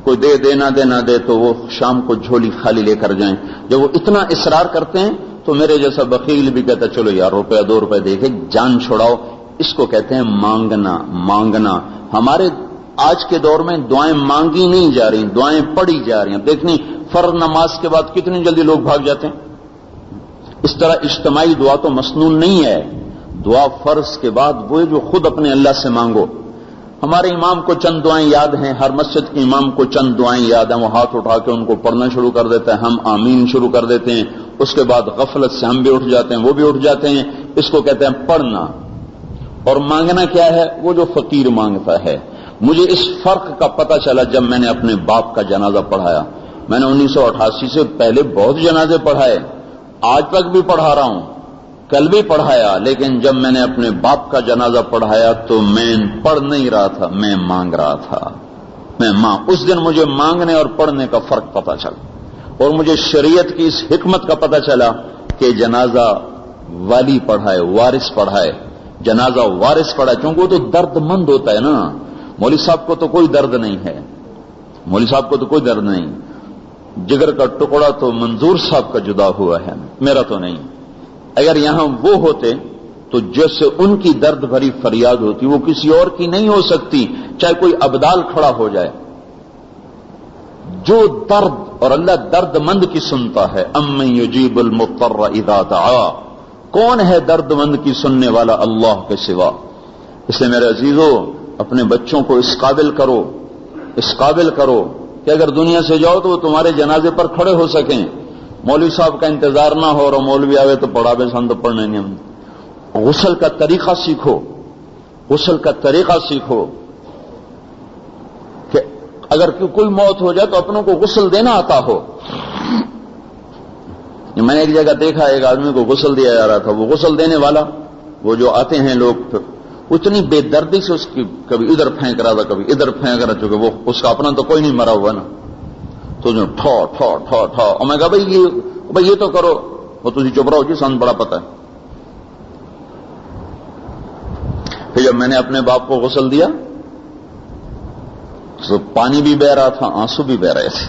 کوئی دے نہ دے تو وہ شام کو جھولی خالی لے کر جائیں. جب وہ اتنا اصرار کرتے ہیں تو میرے جیسا بخیل بھی کہتا چلو یار روپیہ 2 روپے دے کے جان چھڑاؤ. اس کو کہتے ہیں مانگنا. ہمارے آج کے دور میں دعائیں مانگی نہیں جا رہی، دعائیں پڑھی جا رہی ہیں. دیکھنی فرض نماز کے بعد کتنی جلدی لوگ بھاگ جاتے ہیں. اس طرح اجتماعی دعا تو مسنون نہیں ہے. دعا فرض کے بعد وہ جو خود اپنے اللہ سے مانگو. ہمارے امام کو چند دعائیں یاد ہیں، ہر مسجد کے امام کو چند دعائیں یاد ہیں، وہ ہاتھ اٹھا کے ان کو پڑھنا شروع کر دیتا ہے، ہم آمین شروع کر دیتے ہیں. اس کے بعد غفلت سے ہم بھی اٹھ جاتے ہیں، وہ بھی اٹھ جاتے ہیں. اس کو کہتے ہیں پڑھنا. اور مانگنا کیا ہے؟ وہ جو فقیر مانگتا ہے. مجھے اس فرق کا پتہ چلا جب میں نے اپنے باپ کا جنازہ پڑھایا. میں نے 1988 سے پہلے بہت جنازے پڑھائے، آج تک بھی پڑھا رہا ہوں، کل بھی پڑھایا، لیکن جب میں نے اپنے باپ کا جنازہ پڑھایا تو میں پڑھ نہیں رہا تھا، میں مانگ رہا تھا. اس دن مجھے مانگنے اور پڑھنے کا فرق پتہ چلا، اور مجھے شریعت کی اس حکمت کا پتہ چلا کہ جنازہ والی پڑھائے، وارث پڑھائے. جنازہ وارث پڑھائے، کیونکہ وہ تو درد مند ہوتا ہے نا. مولوی صاحب کو تو کوئی درد نہیں ہے، مولوی صاحب کو تو کوئی درد نہیں. جگر کا ٹکڑا تو منظور صاحب کا جدا ہوا ہے، میرا تو نہیں. اگر یہاں وہ ہوتے تو جیسے ان کی درد بھری فریاد ہوتی وہ کسی اور کی نہیں ہو سکتی، چاہے کوئی ابدال کھڑا ہو جائے. جو درد، اور اللہ درد مند کی سنتا ہے. امن یجیب المضطر اذا دعا، کون ہے درد مند کی سننے والا اللہ کے سوا. اس لیے میرے عزیزو اپنے بچوں کو اس قابل کرو کہ اگر دنیا سے جاؤ تو وہ تمہارے جنازے پر کھڑے ہو سکیں. مولوی صاحب کا انتظار نہ ہو، اور مولوی آوے تو پڑھا بے سن تو پڑھنے نہیں. ہم غسل کا طریقہ سیکھو کہ اگر کوئی موت ہو جائے تو اپنوں کو غسل دینا آتا ہو. میں نے ایک جگہ دیکھا ایک آدمی کو غسل دیا جا رہا تھا، وہ غسل دینے والا، وہ جو آتے ہیں لوگ اتنی بے دردی سے اس کی کبھی ادھر پھینک رہا تھا کبھی ادھر پھینک رہا، چونکہ وہ اس کا اپنا تو کوئی نہیں مرا ہوا نا. تو جو ٹھو ٹھو ٹھو ٹھو، اور میں کہا بھائی یہ تو کرو، وہ تجھے چپ رہو جی، سن بڑا پتہ ہے. پھر جب میں نے اپنے باپ کو غسل دیا تو پانی بھی بہ رہا تھا، آنسو بھی بہ رہے تھے.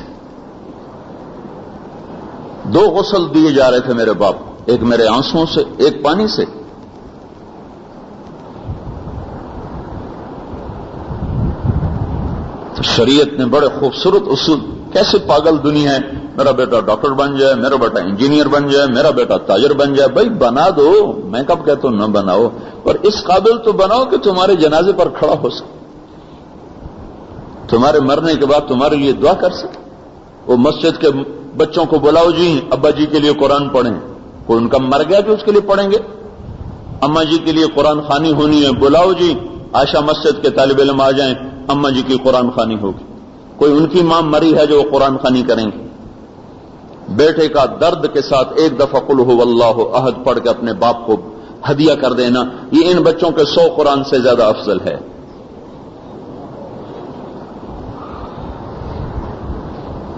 2 غسل دیے جا رہے تھے میرے باپ، ایک میرے آنسوؤں سے، ایک پانی سے. تو شریعت نے بڑے خوبصورت اصول، کیسے پاگل دنیا ہے، میرا بیٹا ڈاکٹر بن جائے، میرا بیٹا انجینئر بن جائے، میرا بیٹا تاجر بن جائے. بھائی بنا دو، میں کب کہتا ہوں نہ بناؤ، پر اس قابل تو بناؤ کہ تمہارے جنازے پر کھڑا ہو سکے. تمہارے مرنے کے بعد تمہارے لیے دعا کر سکے؟ وہ مسجد کے بچوں کو بلاؤ جی ابا جی کے لیے قرآن پڑھیں، کوئی ان کا مر گیا کہ اس کے لیے پڑھیں گے؟ اماں جی کے لیے قرآن خوانی ہونی ہے، بلاؤ جی عائشہ مسجد کے طالب علم آ جائیں، اماں جی کی قرآن خوانی ہوگی۔ کوئی ان کی ماں مری ہے جو وہ قرآن خوانی کریں گے؟ بیٹے کا درد کے ساتھ ایک دفعہ قل هو اللہ احد پڑھ کے اپنے باپ کو ہدیہ کر دینا، یہ ان بچوں کے 100 قرآن سے زیادہ افضل ہے۔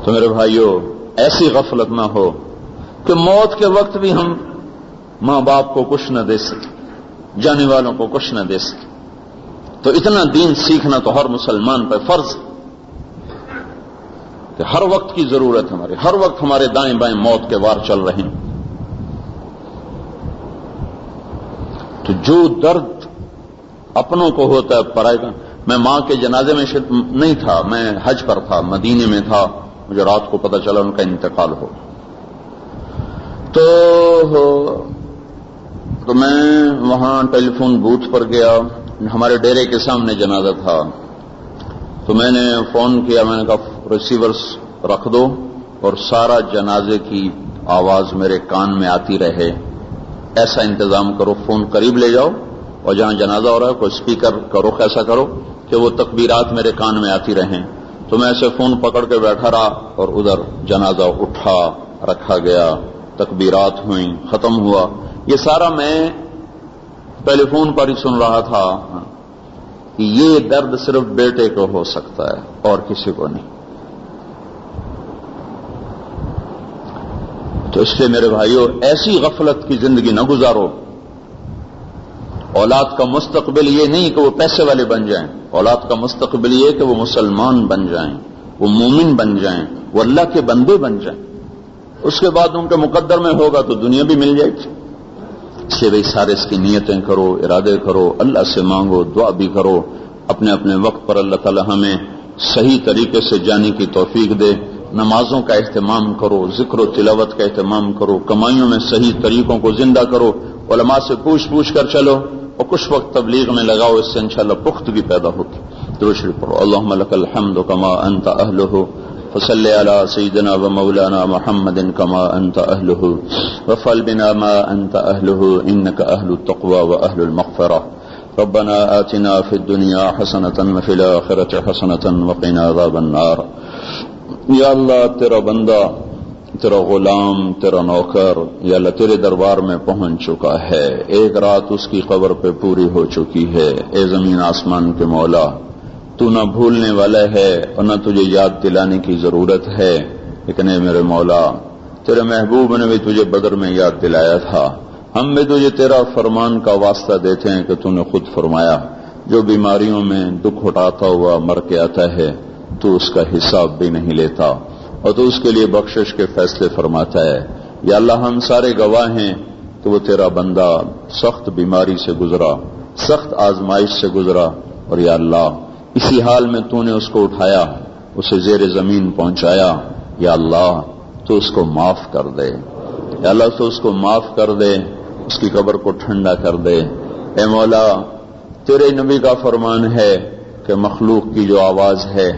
تو میرے بھائیوں، ایسی غفلت نہ ہو کہ موت کے وقت بھی ہم ماں باپ کو کچھ نہ دے سکیں، جانے والوں کو کچھ نہ دے سکیں۔ تو اتنا دین سیکھنا تو ہر مسلمان پر فرض ہے کہ ہر وقت کی ضرورت ہے، ہمارے ہر وقت ہمارے دائیں بائیں موت کے وار چل رہے ہیں۔ تو جو درد اپنوں کو ہوتا ہے پرائے کا، میں ماں کے جنازے میں نہیں تھا، میں حج پر تھا، مدینے میں تھا، مجھے رات کو پتہ چلا ان کا انتقال ہو۔ تو میں وہاں ٹیلی فون بوتھ پر گیا، ہمارے ڈیرے کے سامنے جنازہ تھا، تو میں نے فون کیا، میں نے کہا ریسیورز رکھ دو اور سارا جنازے کی آواز میرے کان میں آتی رہے، ایسا انتظام کرو، فون قریب لے جاؤ اور جہاں جنازہ ہو رہا ہے کوئی اسپیکر کا رخ ایسا کرو کہ وہ تکبیرات میرے کان میں آتی رہیں۔ تو میں ایسے فون پکڑ کے بیٹھا رہا اور ادھر جنازہ اٹھا رکھا گیا، تکبیرات ہوئیں، ختم ہوا، یہ سارا میں ٹیلی فون پر ہی سن رہا تھا کہ یہ درد صرف بیٹے کو ہو سکتا ہے اور کسی کو نہیں۔ تو اس لیے میرے بھائیوں، ایسی غفلت کی زندگی نہ گزارو۔ اولاد کا مستقبل یہ نہیں کہ وہ پیسے والے بن جائیں، اولاد کا مستقبل یہ کہ وہ مسلمان بن جائیں، وہ مومن بن جائیں، وہ اللہ کے بندے بن جائیں۔ اس کے بعد ان کے مقدر میں ہوگا تو دنیا بھی مل جائے گی۔ اس لیے بھائی سارے اس کی نیتیں کرو، ارادے کرو، اللہ سے مانگو، دعا بھی کرو، اپنے اپنے وقت پر اللہ تعالی ہمیں صحیح طریقے سے جانے کی توفیق دے۔ نمازوں کا اہتمام کرو، ذکر و تلاوت کا اہتمام کرو، کمائیوں میں صحیح طریقوں کو زندہ کرو، علماء سے پوچھ کر چلو اور کچھ وقت تبلیغ میں لگاؤ، اس سے انشاءاللہ پختگی پیدا ہوگی۔ درود شریف پڑھو۔ اللہم لک الحمد کما انت اہلہ فصل علی سیدنا و مولانا محمد کما انت اہلہ وفعل بنا ما انت اہلہ انک اہل التقوی و اہل المغفرہ۔ ربنا آتنا فی الدنیا حسنۃ وفی الآخرۃ حسنۃ وقنا عذاب النار۔ یا اللہ، تیرا بندہ، تیرا غلام، تیرا نوکر یا اللہ تیرے دربار میں پہنچ چکا ہے، ایک رات اس کی قبر پہ پوری ہو چکی ہے۔ اے زمین آسمان کے مولا، تو نہ بھولنے والا ہے اور نہ تجھے یاد دلانے کی ضرورت ہے، لیکن اے میرے مولا، تیرے محبوب نے بھی تجھے بدر میں یاد دلایا تھا۔ ہم بھی تجھے تیرا فرمان کا واسطہ دیتے ہیں کہ تو نے خود فرمایا جو بیماریوں میں دکھ اٹھاتا ہوا مر کے آتا ہے تو اس کا حساب بھی نہیں لیتا اور تو اس کے لیے بخشش کے فیصلے فرماتا ہے۔ یا اللہ، ہم سارے گواہ ہیں کہ وہ تیرا بندہ سخت بیماری سے گزرا، سخت آزمائش سے گزرا، اور یا اللہ اسی حال میں تو نے اس کو اٹھایا، اسے زیر زمین پہنچایا۔ یا اللہ تو اس کو معاف کر دے، یا اللہ تو اس کو معاف کر دے، اس کی قبر کو ٹھنڈا کر دے۔ اے مولا، تیرے نبی کا فرمان ہے کہ مخلوق کی جو آواز ہے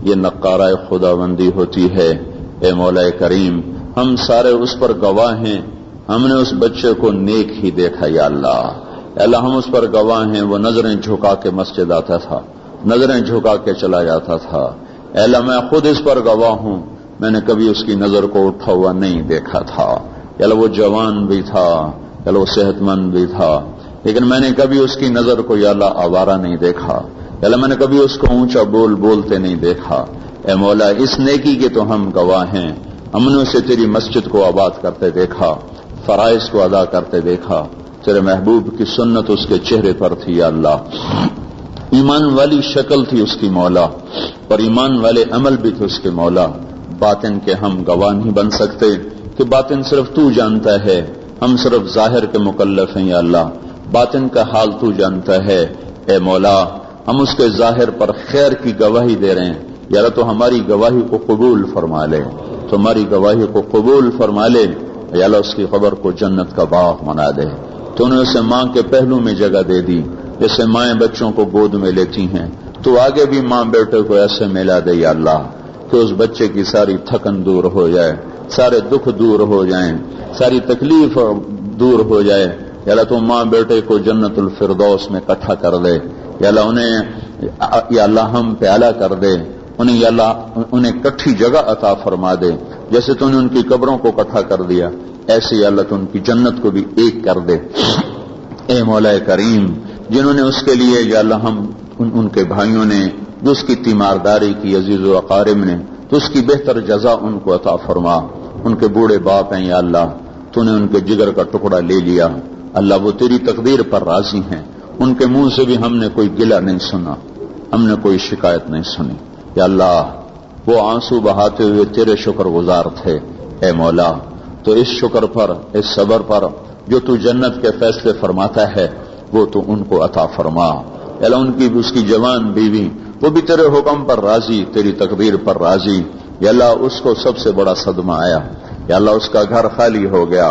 یہ نقارہ خداوندی ہوتی ہے۔ اے مولا کریم، ہم سارے اس پر گواہ ہیں، ہم نے اس بچے کو نیک ہی دیکھا۔ یا اللہ، ہم اس پر گواہ ہیں، وہ نظریں جھکا کے مسجد آتا تھا، نظریں جھکا کے چلا جاتا تھا۔ اے اللہ، میں خود اس پر گواہ ہوں، میں نے کبھی اس کی نظر کو اٹھا ہوا نہیں دیکھا تھا۔ یا اللہ، وہ جوان بھی تھا، یا اللہ وہ صحت مند بھی تھا، لیکن میں نے کبھی اس کی نظر کو یا اللہ آوارہ نہیں دیکھا، یا اللہ میں نے کبھی اس کو اونچا بولتے نہیں دیکھا۔ اے مولا، اس نیکی کے تو ہم گواہ ہیں، ہم نے اسے تیری مسجد کو آباد کرتے دیکھا، فرائض کو ادا کرتے دیکھا، تیرے محبوب کی سنت اس کے چہرے پر تھی۔ یا اللہ، ایمان والی شکل تھی اس کی مولا، اور ایمان والے عمل بھی تھے اس کے مولا۔ باطن کے ہم گواہ نہیں بن سکتے کہ باطن صرف تو جانتا ہے، ہم صرف ظاہر کے مکلف ہیں۔ یا اللہ، باطن کا حال تو جانتا ہے۔ اے مولا، ہم اس کے ظاہر پر خیر کی گواہی دے رہے ہیں، یا اللہ تو ہماری گواہی کو قبول فرما لے، تو ہماری گواہی کو قبول فرما لے۔ یا اللہ، اس کی قبر کو جنت کا باغ بنا دے۔ تو نے اسے ماں کے پہلو میں جگہ دے دی، جیسے مائیں بچوں کو گود میں لیتی ہیں، تو آگے بھی ماں بیٹے کو ایسے ملا دے یا اللہ کہ اس بچے کی ساری تھکن دور ہو جائے، سارے دکھ دور ہو جائیں، ساری تکلیف دور ہو جائے۔ یا اللہ تو ماں بیٹے کو جنت الفردوس میں اکٹھا کر دے یا اللہ، انہیں یا اللہ ہم پہ اعلیٰ کر دے، انہیں یا اللہ انہیں کٹھی جگہ عطا فرما دے، جیسے تو نے ان کی قبروں کو اکٹھا کر دیا ایسے یا اللہ تو ان کی جنت کو بھی ایک کر دے۔ اے مولا کریم، جنہوں نے اس کے لیے یا اللہ ہم ان کے بھائیوں نے جو اس کی تیمارداری کی، عزیز و اقارب نے، تو اس کی بہتر جزا ان کو عطا فرما۔ ان کے بوڑھے باپ ہیں یا اللہ، تو نے ان کے جگر کا ٹکڑا لے لیا، اللہ وہ تیری تقدیر پر راضی ہیں، ان کے منہ سے بھی ہم نے کوئی گلہ نہیں سنا، ہم نے کوئی شکایت نہیں سنی یا اللہ، وہ آنسو بہاتے ہوئے تیرے شکر گزار تھے۔ اے مولا، تو اس شکر پر، اس صبر پر جو تو جنت کے فیصلے فرماتا ہے وہ تو ان کو عطا فرما۔ یا اللہ ان کی اس کی جوان بیوی وہ بھی تیرے حکم پر راضی، تیری تقدیر پر راضی۔ یا اللہ اس کو سب سے بڑا صدمہ آیا، یا اللہ اس کا گھر خالی ہو گیا،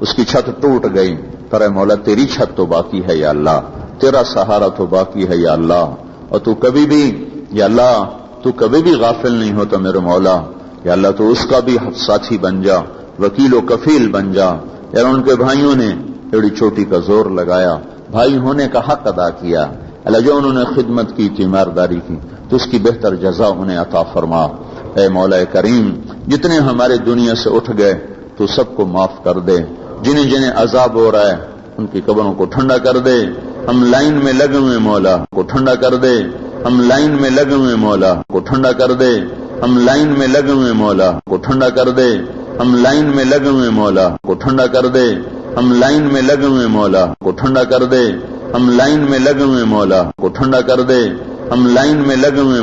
اس کی چھت ٹوٹ گئی، پر اے مولا تیری چھت تو باقی ہے یا اللہ، تیرا سہارا تو باقی ہے یا اللہ، اور تو کبھی بھی یا اللہ تو کبھی بھی غافل نہیں ہوتا میرے مولا۔ یا اللہ تو اس کا بھی ساتھی بن جا، وکیل و کفیل بن جا۔ یا ان کے بھائیوں نے ایڑی چوٹی کا زور لگایا، بھائی ہونے کا حق ادا کیا، اللہ جو انہوں نے خدمت کی، تیمارداری کی، تو اس کی بہتر جزا انہیں عطا فرما۔ اے مولا کریم، جتنے ہمارے دنیا سے اٹھ گئے تو سب کو معاف کر دے، جنہیں جنہیں عذاب ہو رہا ہے ان کی قبروں کو ٹھنڈا کر دے۔ ہم لائن میں لگے ہوئے مولا کو ٹھنڈا کر دے، ہم لائن میں لگے ہوئے مولا کو ٹھنڈا کر دے، ہم لائن میں لگے ہوئے مولا کو ٹھنڈا کر دے، ہم لائن میں لگے ہوئے مولا کو ٹھنڈا کر دے، ہم لائن میں لگے ہوئے مولا کو ٹھنڈا کر دے، ہم لائن میں لگے ہوئے مولا کو ٹھنڈا کر دے، ہم لائن میں لگے ہوئے